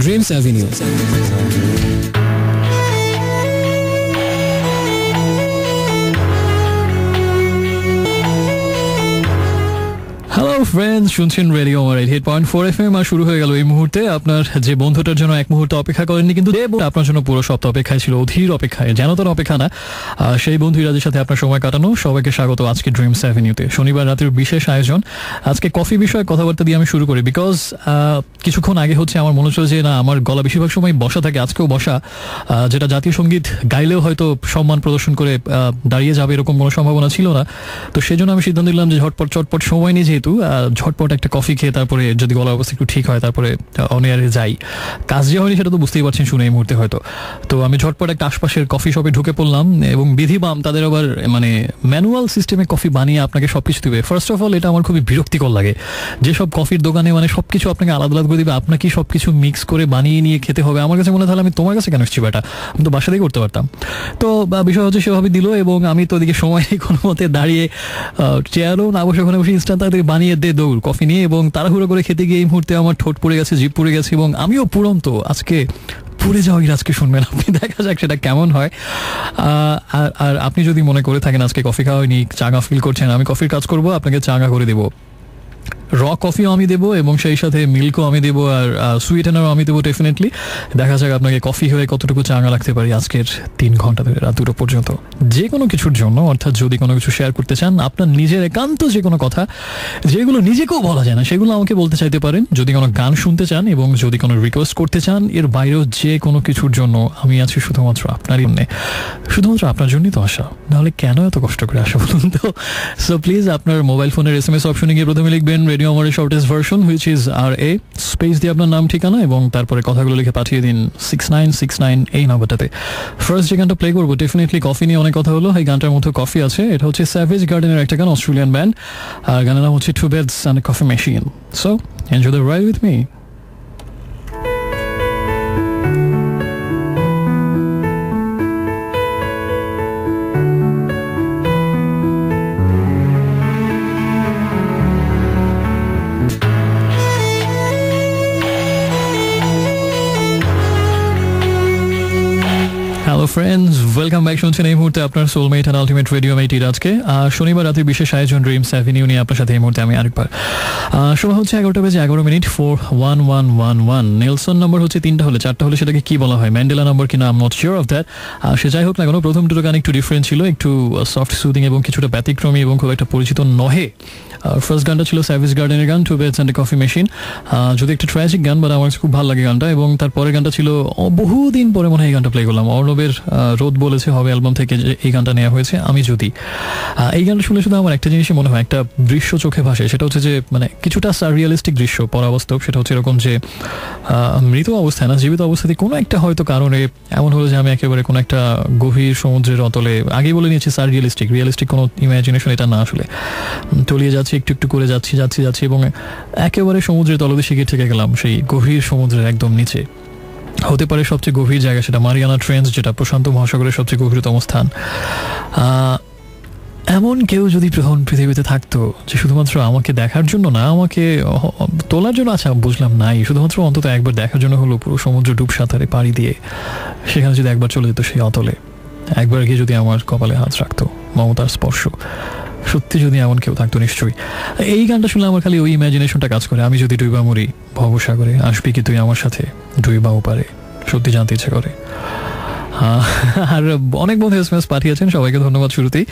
Dreams Avenue. Hello friends, শুনছেন radio 88.4 FM আর শুরু হয়ে গেল এই মুহূর্তে আপনার যে বন্ধুটার জন্য এক মুহূর্ত অপেক্ষা করেননি, কিন্তু আপনার জন্য পুরো সপ্তাহ অপেক্ষায় ছিল, অধীর অপেক্ষায়, যেন তোর অপেক্ষা না, সেই বন্ধুরাদের সাথে আপনার সময় কাটানো। সবাইকে স্বাগত আজকে ড্রিমস অ্যাভিনিউতে, শনিবার রাতের বিশেষ আয়োজন। আজকে কফি বিষয়ে কথাবার্তা দিয়ে আমি শুরু করি, বিকজ কিছুক্ষণ আগে হচ্ছে আমার মনে হচ্ছিল যে না, আমার গলা বেশিরভাগ সময় বসা থাকে, আজকেও বসা, যেটা জাতীয় সঙ্গীত গাইলেও হয়তো সম্মান প্রদর্শন করে দাঁড়িয়ে যাবে এরকম কোনো সম্ভাবনা ছিল না। তো সেই জন্য আমি সিদ্ধান্ত নিলাম যে চটপট সময় নিয়ে, যেহেতু ঝটপট একটা কফি খেয়ে তারপরে যদি গলার অবস্থা একটু ঠিক হয় তারপরে অন এয়ারে যাই। কাজ যে হয়নি সেটা তো বুঝতেই পারছেন শুনে এই মুহূর্তে হয়তো। তো আমি ঝটপট একটা আশপাশের কফি শপে ঢুকে পড়লাম এবং বিধিবাম তাদের আবার মানে ম্যানুয়াল সিস্টেমে কফি বানিয়ে আপনাকে সবকিছু দিবে। ফার্স্ট অফ অল এটা আমার খুবই বিরক্তিকর লাগে, যেসব কফির দোকানে মানে সবকিছু আপনাকে আলাদা আলাদা করে দিবে, আপনাকে সবকিছু মিক্স করে বানিয়ে নিয়ে খেতে হবে। আমার কাছে মনে হয় আমি তোমার কাছে কেন এসেছি বেটা, আমি তো বাসাতেই করতে পারতাম। তো বিষয় হচ্ছে সেভাবে দিল এবং আমি তো ওদিকে সময় কোনো মতে দাঁড়িয়ে চেয়ারও না বসে ওখানে বসে ইনস্ট্যান্ট তাদেরকে বানিয়ে দে দৌড় কফি নিয়ে, এবং তাড়াহুড়ো করে খেতে গিয়ে এই মুহূর্তে আমার ঠোঁট পড়ে গেছে, জিভ পড়ে গেছে এবং আমিও পুরন্ত আজকে পুড়ে যাওয়া। আজকে শুনবেন আপনি, দেখা যাক সেটা কেমন হয়। আর আপনি যদি মনে করে থাকেন আজকে কফি খাওয়া হয়নি, চাঙা ফিল করছেন, আমি কফির কাজ করবো, আপনাকে চাঙা করে দেবো। র কফিও আমি দেবো এবং সেই সাথে মিল্কও আমি দেবো, আর সুইটেনারও আমি দেবো ডেফিনেটলি। দেখা যাক আপনাকে কফি হয়ে কতটুকু চাঙা লাগতে পারি আজকের 3 ঘন্টা ধরে রাত 2টো পর্যন্ত। যে কোনো কিছুর জন্য, অর্থাৎ যদি কোনো কিছু শেয়ার করতে চান, আপনার নিজের একান্ত যে কোনো কথা যেগুলো নিজেকেও বলা যায় না, সেগুলো আমাকে বলতে চাইতে পারেন। যদি কোনো গান শুনতে চান এবং যদি কোনো রিকোয়েস্ট করতে চান, এর বাইরেও যে কোনো কিছুর জন্য আমি আছি শুধুমাত্র আপনারই জন্য, শুধুমাত্র আপনার জন্যই তো আসা, নাহলে কেন এত কষ্ট করে আসা বলুন তো। সো প্লিজ আপনার মোবাইল ফোনের SMS অপশনে গিয়ে প্রথমে লিখবেন রেডিও আমার shortest version, which is RA, space দিয়ে আপনার নাম ঠিকানা এবং তারপরে কথাগুলো লিখে পাঠিয়ে দিন 6969 এই নাম্বারটাতে। ফার্স্ট যে গানটা প্লে করবো, ডেফিনেটলি কফি নিয়ে অনেক কথা হলো, এই গানটার মধ্যে কফি আছে। এটা হচ্ছে স্যাভেজ গার্ডেনের একটা গান, অস্ট্রেলিয়ান ব্যান্ড, আর গানের নাম হচ্ছে 2 Beds and a Coffee Machine. So enjoy the ride with me. Hello friends, welcome back. শুনছেন এই মুহূর্তে আপনার সোলমেট অ্যান্ড আলটিমেট রেডিও মেট আজকে শনিবার রাতের বিশেষ আয়োজন ড্রিমস অ্যাভিনিউ নিয়ে আপনার সাথে এই মুহূর্তে আমি আরেকবার। সময় হচ্ছে 11:11 41111। নেলসন নম্বর হচ্ছে 3টা হলে 4টা হলে সেটাকে কি বলা হয়, ম্যান্ডেলা নম্বর কিনা, I am not sure of that. সে যাই হোক না কেন, প্রথম দুটো গান একটু ডিফারেন্ট ছিল, একটু সফট সুদিং এবং কিছুটা ব্যতিক্রমী এবং খুব একটা পরিচিত নহে। ফার্স্ট গানটা ছিল স্যাভেজ গার্ডেনের গান 2 Beds and a Coffee Machine, যদি একটা ট্র্যাজিক গান, বাট আমার খুব ভালো লাগে গানটা। এবং তারপরের গানটা ছিল বহুদিন পরে মনে হয় এই গানটা প্লে করলাম, অর্ণবের রোদ বলেছে হবে অ্যালবাম থেকে যে এই গানটা নেওয়া হয়েছে, আমি যদি। এই গানটা শুনে শুধু আমার একটা জিনিসই মনে হয়, একটা দৃশ্য চোখে ভাসে, সেটা হচ্ছে যে মানে কিছুটা সাররিয়ালিস্টিক দৃশ্য, পরাবাস্তব। সেটা হচ্ছে এরকম যে মৃত অবস্থায় না, জীবিত অবস্থাতে কোনো একটা হয়তো কারণে এমন হলো যে আমি একেবারে কোনো একটা গভীর সমুদ্রের অতলে, আগেই বলে নিয়েছি সাররিয়ালিস্টিক, রিয়েলিস্টিক কোনো ইমাজিনেশন এটা না, আসলে তলিয়ে যাচ্ছি, একটু একটু করে যাচ্ছি এবং একেবারে সমুদ্রের তলদেশে গিয়ে থেকে গেলাম সেই গভীর সমুদ্রের একদম নিচে। হতে পারে সবচেয়ে গভীর জায়গা সেটা মারিয়ানা ট্রেঞ্চ, যেটা প্রশান্ত মহাসাগরের সবচেয়ে গভীরতম স্থান। এমন কেউ যদি পৃথিবীতে থাকতো যে শুধুমাত্র আমাকে দেখার জন্য না, আমাকে তোলার জন্য, আচ্ছা বুঝলাম নাই, শুধুমাত্র অন্তত একবার দেখার জন্য হলো পুরো সমুদ্র ডুব সাঁতারে পাড়ি দিয়ে সেখানে যদি একবার চলে যেত সেই অতলে, একবার গিয়ে যদি আমার কপালে হাত রাখতো, মমতার স্পর্শ, সত্যি যদি এমন কেউ থাকতো নিশ্চয়ই। এই গানটা শুনলে আমার খালি ওই ইমাজিনেশনটা কাজ করে, আমি যদি ডুইবা মরি ভবসাগরে, আসবি কি তুই আমার সাথে ডুইবা ওপারে, সত্যি জানতে ইচ্ছে করে। আর অনেক বন্ধু SMS পাঠিয়েছেন, সবাইকে ধন্যবাদ শুরুতেই।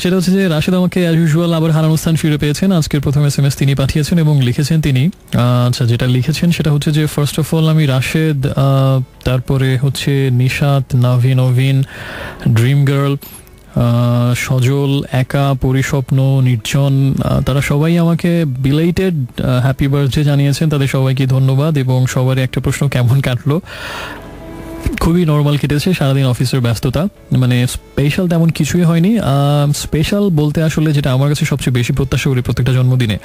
সেটা হচ্ছে যে রাশেদ আমাকে অ্যাজ ইউজুয়াল আবার হারানো স্থান ফিরে পেয়েছেন, আজকের প্রথম SMS তিনি পাঠিয়েছেন এবং লিখেছেন তিনি। আচ্ছা, যেটা লিখেছেন সেটা হচ্ছে যে ফার্স্ট অফ অল আমি রাশেদ, তারপরে হচ্ছে নিশাত, নভিন, ড্রিম গার্ল, সজল, একা, পরিস্বপ্ন, নির্জন, তারা সবাই আমাকে বিলেটেড হ্যাপি বার্থডে জানিয়েছেন। তাদের সবাইকে ধন্যবাদ এবং সবারই একটা প্রশ্ন, কেমন কাটলো? খুবই নর্মাল কেটেছে, সারাদিন অফিসের ব্যস্ততা, মানে স্পেশাল তেমন কিছুই হয়নি। স্পেশাল বলতে আসলে যেটা আমার কাছে সবচেয়ে বেশি প্রত্যাশা করি প্রত্যেকটা জন্মদিনে,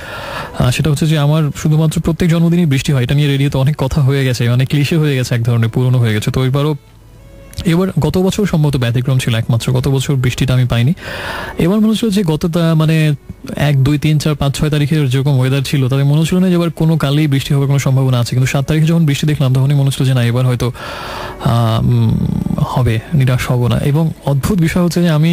সেটা হচ্ছে যে আমার শুধুমাত্র প্রত্যেক জন্মদিনই বৃষ্টি হয়। এটা নিয়ে রেডিওতে অনেক কথা হয়ে গেছে, অনেক ক্লিশে হয়ে গেছে, এক ধরনের পুরনো হয়ে গেছে। তো এবারও এবার গত বছর সম্ভবত ব্যতিক্রম ছিল একমাত্র, গত বছর বৃষ্টিটা আমি পাইনি। এবার মনে হচ্ছিল যে গতটা মানে 1, 2, 3, 4, 5, 6 তারিখের যেরকম ওয়েদার ছিল তাতে মনে হচ্ছিল না যে এবার কোনো কালেই বৃষ্টি হওয়ার কোনো সম্ভাবনা আছে, কিন্তু 7 তারিখে যখন বৃষ্টি দেখলাম তখনই মনে হচ্ছিল যে না এবার হয়তো হবে, নিরাশ হব না। এবং অদ্ভুত বিষয় হচ্ছে যে আমি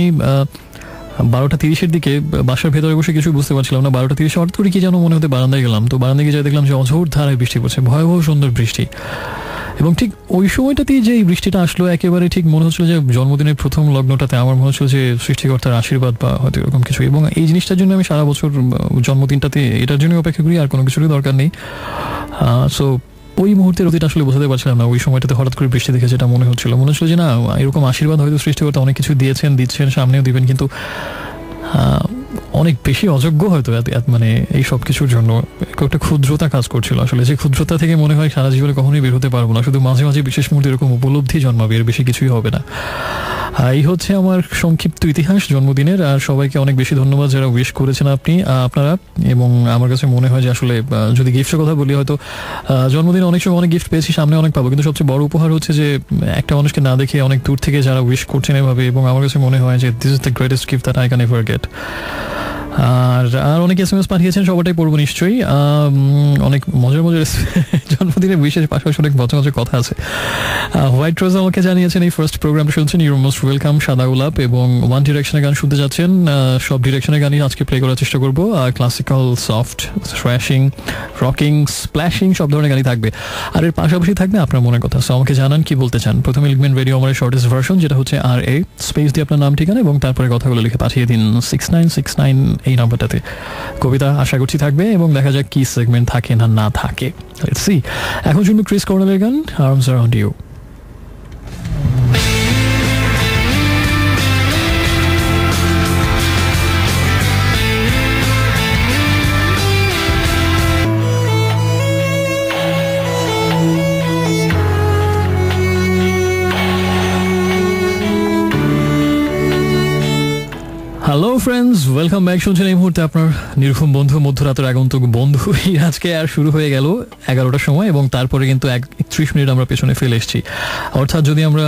12:30 দিকে বাসার ভেতরে বসে কিছু বুঝতে পারছিলাম না। 12:30 হঠাৎ করে কি যেন মনে হতে বারান্দায় গেলাম, তো বারান্দায় গিয়ে দেখলাম যে অঝোর ধারায় বৃষ্টি পড়ছে, ভয়াবহ সুন্দর বৃষ্টি। এবং ঠিক ওই সময়টাতেই যে এই বৃষ্টিটা আসলো একেবারে ঠিক মনে হচ্ছিল যে জন্মদিনের প্রথম লগ্নটাতে আমার মনে হচ্ছিল যে সৃষ্টিকর্তার আশীর্বাদ বা হয়তো এরকম কিছু। এবং এই জিনিসটার জন্য আমি সারা বছর জন্মদিনটাতে এটার জন্য অপেক্ষা করি, আর কোনো কিছুরই দরকার নেই। সো ওই মুহূর্তের অতীত আসলে বোঝাতে পারছিলাম না, ওই সময়টাতে হঠাৎ করে বৃষ্টি দেখে যেটা মনে হচ্ছিল যে না এরকম আশীর্বাদ হয়তো সৃষ্টিকর্তা অনেক কিছু দিচ্ছেন, সামনেও দিবেন, কিন্তু অনেক বেশি অযোগ্য হয়তো মানে এই সব কিছুর জন্য একটা ক্ষুদ্রতা কাজ করছিল আসলে, যে ক্ষুদ্রতা থেকে মনে হয় সারা জীবনে কখনোই বের হতে পারবো না, শুধু মাঝে মাঝে বিশেষ মুহূর্তে এরকম উপলব্ধি জন্মাবে, এর বেশি কিছুই হবে না। এই হচ্ছে আমার সংক্ষিপ্ত ইতিহাস জন্মদিনের। আর সবাইকে অনেক বেশি ধন্যবাদ যারা উইশ করেছেন আপনারা। এবং আমার কাছে মনে হয় যে আসলে যদি গিফটের কথা বলি, হয়তো জন্মদিনে অনেক সময় অনেক গিফট পেয়েছি, সামনে অনেক পাবো, কিন্তু সবচেয়ে বড় উপহার হচ্ছে যে একটা মানুষকে না দেখে অনেক দূর থেকে যারা উইশ করছেন এভাবে, এবং আমার কাছে মনে হয় যে this is the greatest gift that I can ever get. আর অনেক SMS পাঠিয়েছেন, সবাইটাই পড়বো নিশ্চয়ই। অনেক মজার জন্মদিনের বিশেষ পাশাপাশি অনেক মজার মজার কথা আছে। হোয়াইট রোজ আমাকে জানিয়েছেন এই ফার্স্ট প্রোগ্রামটা শুনছেন, ইউর মোস্ট ওয়েলকাম, সাদা গোলাপ, এবং ওয়ান ডিরেকশনের গান শুনতে যাচ্ছেন। সব ডিরেকশনের গানই আজকে প্লে করার চেষ্টা করবো। Classical, soft, thrashing, rocking, splashing সব ধরনের গানই থাকবে। আর এর পাশাপাশি থাকবে আপনার মনের কথা। সো আমাকে জানান কি বলতে চান। প্রথমে লিখবেন রেডিও আমার শর্টেস্ট ভার্সন, যেটা হচ্ছে RA স্পেস দিয়ে আপনার নাম ঠিকানা এবং তারপরে কথাগুলো লিখে পাঠিয়ে দিন 6969 এই নাম্বারটাতে। কবিতা আশা করছি থাকবে, এবং দেখা যাক কি সেগমেন্ট থাকে না থাকে। Let's see. এখন শুনবো ক্রিস কর্নেলের গান arms around you. Hello friends, welcome back. শুনছেন এই মুহূর্তে আপনার নির্ঘুম বন্ধু, মধ্যরাতের আগন্তুক বন্ধু। আজকে আর শুরু হয়ে গেল 11টার সময়, এবং তারপরে কিন্তু 31 মিনিট আমরা পেছনে ফেলে এসেছি। অর্থাৎ যদি আমরা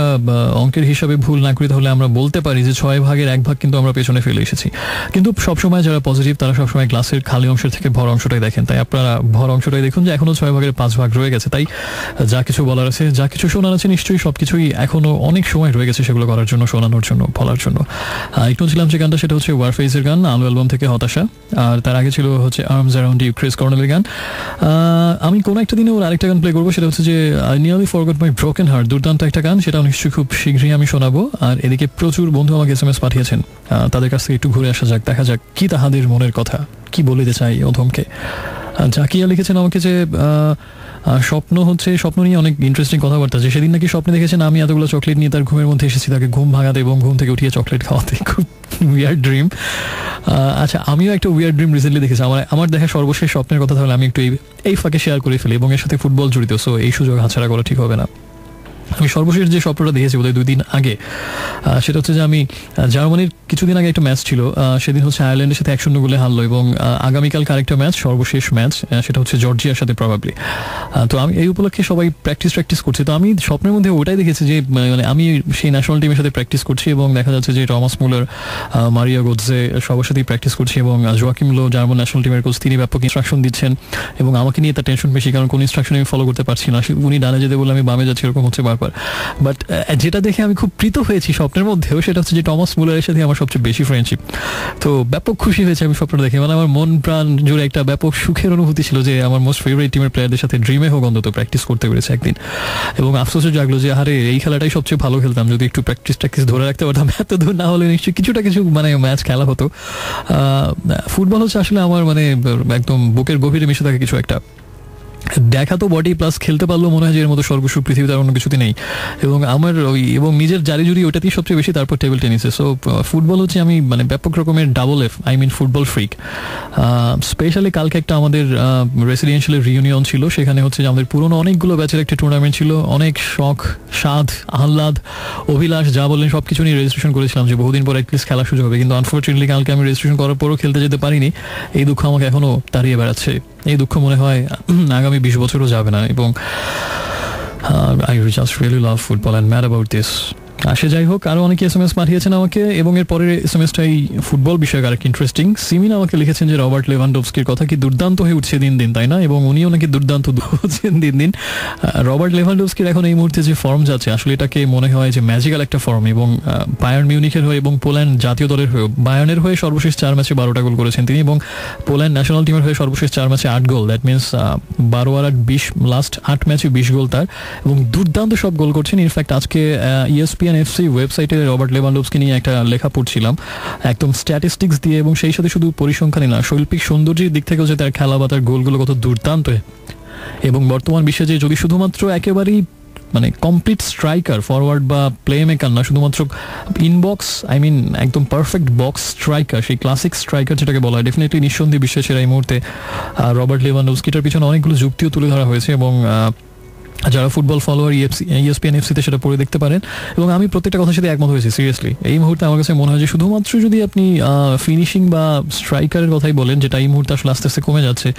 অঙ্কের হিসাবে ভুল না করি তাহলে আমরা বলতে পারি যে 6 ভাগের 1 ভাগ কিন্তু আমরা পেছনে ফেলে এসেছি। কিন্তু সবসময় যারা পজিটিভ তারা সবসময় গ্লাসের খালি অংশের থেকে ভর অংশটাই দেখেন, তাই আপনারা ভর অংশটাই দেখুন যে এখনো 6 ভাগের 5 ভাগ রয়ে গেছে। তাই যা কিছু বলার আছে, যা কিছু শোনার আছে, নিশ্চয়ই সবকিছুই এখনো অনেক সময় রয়ে গেছে সেগুলো করার জন্য, শোনানোর জন্য, বলার জন্য। একটু ছিলাম যে গানটা, সেটা হচ্ছে ওয়ারফেসের গান, আলু অ্যালবাম থেকে হতাশা। আর তার আগে ছিল হচ্ছে আর্মস অ্যারাউন্ড ইউ, ক্রিস কর্নেলের গান। আমি কোনো একটা দিনে ওর আরেকটা গান প্লে করবো, সেটা হচ্ছে যে I nearly forgot my broken heart, দুর্দান্ত একটা গান, সেটাও নিশ্চয়ই খুব শীঘ্রই আমি শোনাবো। আর এদিকে প্রচুর বন্ধু আমাকে SMS পাঠিয়েছেন, তাদের কাছ থেকে একটু ঘুরে আসা যাক, দেখা যাক কি তাহাদের মনের কথা, কি বলিতে চাই অধমকে। জাকিয়া লিখেছেন আমাকে যে স্বপ্ন নিয়ে অনেক ইন্টারেস্টিং কথাবার্তা, যে সেদিন নাকি স্বপ্নে দেখেছেন আমি এতগুলো চকলেট নিয়ে তার ঘুমের মধ্যে এসেছি তাকে ঘুম ভাঙাতে এবং ঘুম থেকে উঠিয়ে চকলেট খাওয়াতে। খুব উইয়ার্ড ড্রিম। আচ্ছা, আমিও একটা উইয়ার্ড ড্রিম রিসেন্টলি দেখেছি। আমার দেখা সর্বশেষ স্বপ্নের কথা তাহলে আমি একটু এই ফাঁকে শেয়ার করে ফেলি, এবং এর সাথে ফুটবল জড়িত, সো এই সুযোগ হাতছাড়া করা ঠিক হবে না। আমি সর্বশেষ যে স্বপ্নটা দেখেছি বোধহয় 2 দিন আগে, সেটা হচ্ছে যে আমি জার্মানির কিছুদিন আগে একটা ম্যাচ ছিল, সেদিন হচ্ছে আয়ারল্যান্ডের সাথে 1-0 গোলে হারলো, এবং আগামীকালকে আরেকটা ম্যাচ, সর্বশেষ ম্যাচ, সেটা হচ্ছে জর্জিয়ার সাথে প্রবাবলি। তো আমি এই উপলক্ষে সবাই প্র্যাকটিস করছি, তো আমি স্বপ্নের মধ্যে ওটাই দেখেছি যে মানে আমি সেই ন্যাশনাল টিমের সাথে প্র্যাকটিস করছি, এবং দেখা যাচ্ছে যে টমাস মুলার, মারিয়া গোৎজে সবার সাথেই প্র্যাকটিস করছি, এবং জোয়াকিম লো জার্মান ন্যাশনাল টিমের কোচ, তিনি ব্যাপক ইনস্ট্রাকশন দিচ্ছেন, এবং আমাকে নিয়ে তার টেনশন বেশি, কারণ কোন ইনস্ট্রাকশন আমি ফলো করতে পারছি না। উনি ডানে যেতে বলে আমি বামে যাচ্ছি, এরকম হচ্ছে বারবার। বাট যেটা দেখে আমি খুব প্রীত হয়েছি স্বপ্নের মধ্যেও, সেটা হচ্ছে যে টমাস মুলারের সাথে আমার সবচেয়ে বেশি ফ্রেন্ডশিপ। তো ব্যাপক খুশি হয়েছে আমি স্বপ্নটা দেখে, মানে আমার মন প্রাণ জুড়ে একটা ব্যাপক সুখের অনুভূতি ছিল যে আমার মোস্ট ফেভারিট টিমের প্লেয়ারদের সাথে ড্রিমে হোক অন্তত প্র্যাকটিস করতে পেরেছে একদিন। এবং আফসোসও জাগলো যে আরে এই খেলাটাই সবচেয়ে ভালো খেলতাম, যদি একটু প্র্যাকটিস ধরে রাখতে পারতাম, এত দূর না হলে নিশ্চয়ই কিছু মানে ম্যাচ খেলা হতো। ফুটবল হচ্ছে আসলে আমার মানে একদম বুকের গভীরে মিশে থাকে কিছু একটা। দেখা তো বডি প্লাস খেলতে পারলেও মনে হয় যে এর মতো সর্বস্ব পৃথিবীতে আর অন্য কিছুতে নেই, এবং আমার এবং নিজের জারি জুড়ি ওটাতেই সবচেয়ে বেশি, তারপর টেবিল টেনিসে। সো ফুটবল হচ্ছে আমি মানে ব্যাপক রকমের ফুটবল ফ্রিক। স্পেশালি কালকে একটা আমাদের রেসিডেন্সিয়ালের রিউনিয়ন ছিল, সেখানে হচ্ছে যে আমাদের পুরোনো অনেকগুলো ব্যাচের একটা টুর্নামেন্ট ছিল, অনেক শখ, স্বাদ, আহ্লাদ, অভিলাষ যা বললেন সব কিছু নিয়ে রেজিস্ট্রেশন করেছিলাম যে বহুদিন পর অ্যাটলিস্ট খেলার সুযোগ হবে, কিন্তু আনফর্চুনেটলি কালকে আমি রেজিস্ট্রেশন করার পরও খেলতে যেতে পারিনি। এই দুঃখ আমাকে এখনো তাড়িয়ে বেড়াচ্ছে, এই দুঃখ মনে হয় আগামী 20 বছরও যাবে না। এবং I just really love football and mad about this. সে যাই হোক, আরো অনেকে এসএমএস পাঠিয়েছেন আমাকে, এবং এর পরের এসএমএসটাই ফুটবল বিষয়ক আরেকটি ইন্টারেস্টিং। সিমিন আমাকে লিখেছেন যে রবার্ট লেভানডোভস্কির কথা কি দুর্দান্ত হয়ে উঠছে দিন দিন, তাই না? এবং উনিও নাকি দুর্দান্ত হচ্ছেন দিন দিন। রবার্ট লেভানডোভস্কির এখন এই মুহূর্তে যে ফর্ম যাচ্ছে, আসলে এটাকে মনে হয় যে ম্যাজিক্যাল একটা ফর্ম। এবং বায়ার্ন মিউনিখের হয়ে এবং পোল্যান্ড জাতীয় দলের হয়ে, বায়ার্নের হয়ে সর্বশেষ 4 ম্যাচে 12টা গোল করেছেন তিনি, এবং পোল্যান্ড ন্যাশনাল টিমের হয়ে সর্বশেষ 4 ম্যাচে 8 গোল। দ্যাট মিনস 12 আর 8 20, লাস্ট 8 ম্যাচে 20 গোল তার, এবং দুর্দান্ত সব গোল করছেন। ইনফ্যাক্ট আজকে ESPN FC ওয়েবসাইটে রবার্ট লেভানডোভস্কি নিয়ে একটা লেখা পড়ছিলাম, একদম স্ট্যাটিস্টিক্স দিয়ে, এবং সেই সাথে শুধু পরিসংখ্যানই না, শৈল্পিক সৌন্দর্যের দিক থেকেও যে তার খেলা বা তার গোলগুলো কত দুর্দান্ত। এবং বর্তমান বিশ্বে যে যদি শুধুমাত্র একেবারেই মানে কমপ্লিট স্ট্রাইকার, ফরওয়ার্ড বা প্লে মেকার না, শুধুমাত্র ইনবক্স, আই মিন একদম পারফেক্ট বক্স স্ট্রাইকার, সেই ক্লাসিক স্ট্রাইকার যেটাকে বলা হয়, ডেফিনেটলি নিঃসন্দেহে বিশ্বের সেরা এই মুহূর্তে রবার্ট লেভানডোভস্কিটার পিছনে অনেকগুলো যুক্তিও তুলে ধরা হয়েছে, এবং যারা ফুটবল ফলোয়ার ESPN FC-তে সেটা পড়ে দেখতে পারেন। এবং আমি প্রত্যেকটা কথার সাথে একমত হয়েছি। সিরিয়াসলি এই মুহূর্তে আমার কাছে মনে হয় যে শুধুমাত্র যদি আপনি ফিনিশিং বা স্ট্রাইকারের কথাই বলেন, যেটা এই মুহূর্তে আসলে আস্তে আস্তে কমে যাচ্ছে,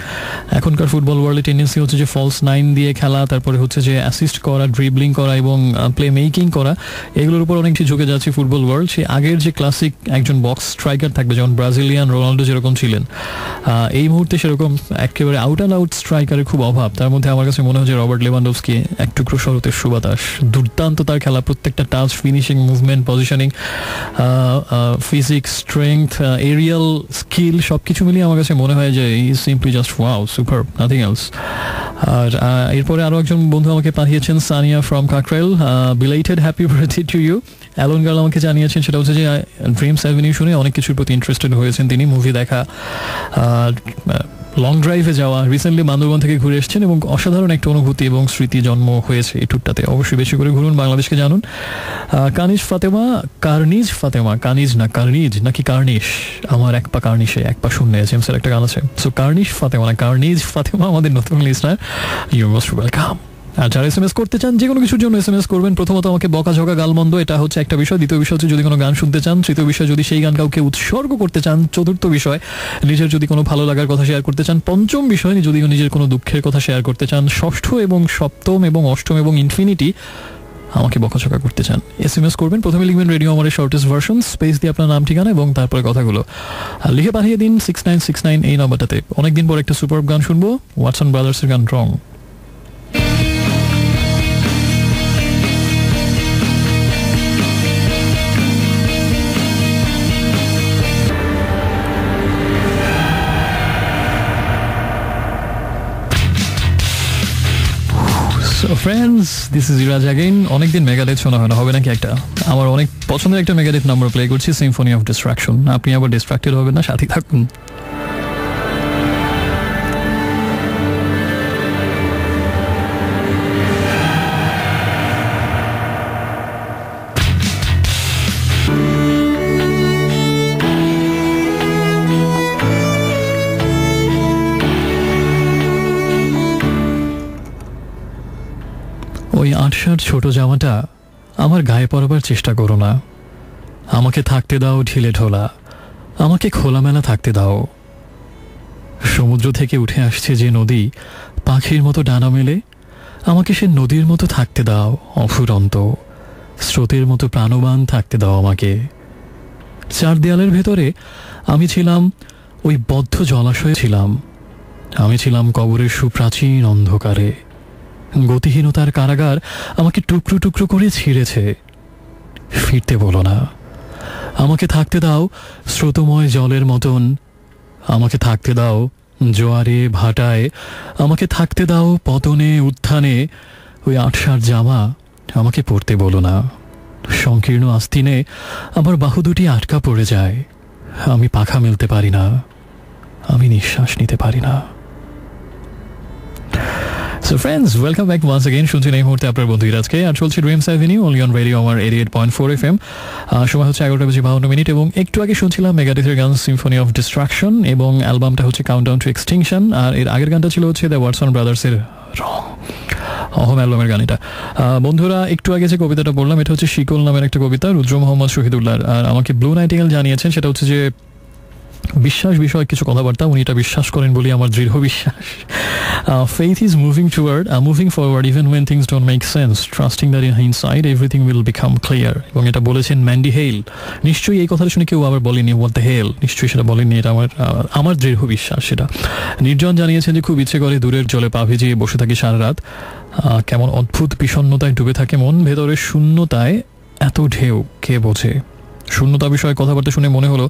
এখনকার ফুটবল ওয়ার্ল্ডে টেন্ডেন্সি হচ্ছে যে ফলস 9 দিয়ে খেলা, তারপরে হচ্ছে যে অ্যাসিস্ট করা, ড্রিবলিং করা এবং প্লে মেকিং করা, এগুলোর উপর অনেকটি ঝুঁকে যাচ্ছে ফুটবল ওয়ার্ল্ড। সে আগের যে ক্লাসিক একজন বক্স স্ট্রাইকার থাকবে, যেমন ব্রাজিলিয়ান রোনাল্ডো যেরকম ছিলেন, এই মুহূর্তে সেরকম একেবারে আউট অ্যান্ড আউট স্ট্রাইকারের খুব অভাব। তার মধ্যে আমার কাছে মনে হয় যে রবার্ট লেভানডোভস্কি এক টুকরো শরতের সুবাতাস, দুর্দান্ত তার খেলা, প্রত্যেকটা touch, finishing, movement, positioning, physics, strength, aerial skill, সবকিছু মিলিয়ে আমার কাছে মনে হয় যে is simply just wow, super, nothing else. আর এরপরে আরো একজন বন্ধু আমাকে পাঠিয়েছেন, Sania from Kakrail, belated happy birthday to you. Alone girl আমাকে জানিয়েছেন, সেটা হচ্ছে যে ড্রিমস অ্যাভিনিউ শুনে অনেক কিছুর প্রতি ইন্টারেস্টেড হয়েছেন তিনি, মুভি দেখা, লং ড্রাইভে যাওয়া, রিসেন্টলি বান্দরবান থেকে ঘুরে এসেছেন, এবং অসাধারণ একটা অনুভূতি এবং স্মৃতি জন্ম হয়েছে এই ট্যুরটাতে। অবশ্যই বেশি করে ঘুরুন, বাংলাদেশকে জানুন। কার্নিজ ফাতেমা, কার্নিজ না কার্নিজ নাকি কার্নিশ, আমার এক পা কার্নিশে এক পা শূন্যে, জেমসের একটা গান আছে। সো কার্নিশ ফাতেমা না কার্নিজ ফাতেমা, আমাদের নতুন লিস্টার, ইউ মোস্ট ওয়েলকাম। আর যারা এসএমএস করতে চান, যে কোনো কিছুর জন্য এসএমএস করবেন। প্রথমত আমাকে বকাঝকা গালমন্দ, এটা হচ্ছে একটা বিষয়। দ্বিতীয় বিষয় হচ্ছে যদি কোনো গান শুনতে চান। তৃতীয় বিষয় যদি সেই গান কাউকে উৎসর্গ করতে চান। চতুর্থ বিষয় নিজের যদি কোনো ভালো লাগার কথা শেয়ার করতে চান। পঞ্চম বিষয় যদি নিজের কোনো দুঃখের কথা শেয়ার করতে চান। ষষ্ঠ এবং সপ্তম এবং অষ্টম এবং ইনফিনিটি আমাকে বকাঝকা করতে চান, এসএমএস করবেন। প্রথমে লিখবেন রেডিও আমাদের শর্টেস্ট ভার্সন, স্পেস দিয়ে আপনার নাম, ঠিকানা এবং তারপরে কথাগুলো লিখে পাঠিয়ে দিন 6969 এই নাম্বারটাতে। অনেকদিন পর একটা সুপার গান শুনবো, ওয়াটসন ব্রাদার্সের গান রং। So friends, this is Iraj again. অনেকদিন মেগাডেথ শোনা হয় না, হবে নাকি একটা? আমার অনেক পছন্দের একটা মেগাডেথ নাম্বার প্লে করছি, সিম্ফনি অফ ডিস্ট্রাকশন। আপনি আবার ডিস্ট্রাক্টেড হবেন না, সাথে থাকুন। ওই 8-7 ছোট জামাটা আমার গায়ে পরাবার চেষ্টা করো না। আমাকে থাকতে দাও ঢিলে ঢোলা, আমাকে খোলামেলা থাকতে দাও। সমুদ্র থেকে উঠে আসছে যে নদী, পাখির মতো ডানা মেলে, আমাকে সে নদীর মতো থাকতে দাও অফুরন্ত। স্রোতের মতো প্রাণবান থাকতে দাও আমাকে। 4 দেয়ালের ভেতরে আমি ছিলাম, ওই বদ্ধ জলাশয়ে ছিলাম। আমি ছিলাম কবরের সুপ্রাচীন অন্ধকারে। গতিহীনতার কারাগার আমাকে টুকরো টুকরো করে ছিঁড়েছে। ফিরতে বলো না, আমাকে থাকতে দাও স্রোতময় জলের মতন। আমাকে থাকতে দাও জোয়ারে ভাটায়, আমাকে থাকতে দাও পতনে উত্থানে। ওই 8-7 জামা আমাকে পরতে বলো না। সংকীর্ণ আস্তিনে আমার বাহু দুটি আটকা পড়ে যায়। আমি পাখা মেলতে পারি না, আমি নিঃশ্বাস নিতে পারি না। So friends, welcome back once again. শুনছেন এই মুহূর্তে আপনার বন্ধু ইরাজকে, আর চলছে dreams avenue only on radio আমার 88.4 FM। সময় হচ্ছে 11:52 এবং একটু আগে শুনছিলাম মেগাডেথের গান সিম্ফনি অফ ডিস্ট্রাকশন, এবং অ্যালবামটা হচ্ছে কাউন্টডাউন টু এক্সটিংশন। আর এর আগের গানটা ছিল হচ্ছে দ্য ওয়াটসন ব্রাদার্সের রং, অহম অ্যালবামের গান এটা। বন্ধুরা, একটু আগে যে কবিতাটা বললাম, এটা হচ্ছে শিকল নামের একটা কবিতা, রুদ্র মোহাম্মদ শহীদুল্লাহ। আর আমাকে ব্লু নাইটিঙ্গেল জানিয়েছেন, সেটা হচ্ছে যে বিশ্বাস বিষয়ক কিছু কথাবার্তা, উনি এটা বিশ্বাস করেন বলে আমার দৃঢ় বিশ্বাস। Faith is moving forward even when things don't make sense, trusting that in hindsight everything will become clear. এবং এটা বলেছেন ম্যান্ডি হেইল। নিশ্চয়ই এই কথাটা শুনে কেউ আবার বলেনি what the hell, নিশ্চয়ই সেটা বলেনি, এটা আমার দৃঢ় বিশ্বাস সেটা। নির্জন জানিয়েছেন যে খুব ইচ্ছে করে দূরের জলে পা ভিজিয়ে বসে থাকি সারা রাত, কেমন অদ্ভুত বিষণ্ণতায় ডুবে থাকে মন, ভেতরের শূন্যতায় এত ঢেউ কে বোঝে। শূন্যতা বিষয়ে কথাবার্তা শুনে মনে হলো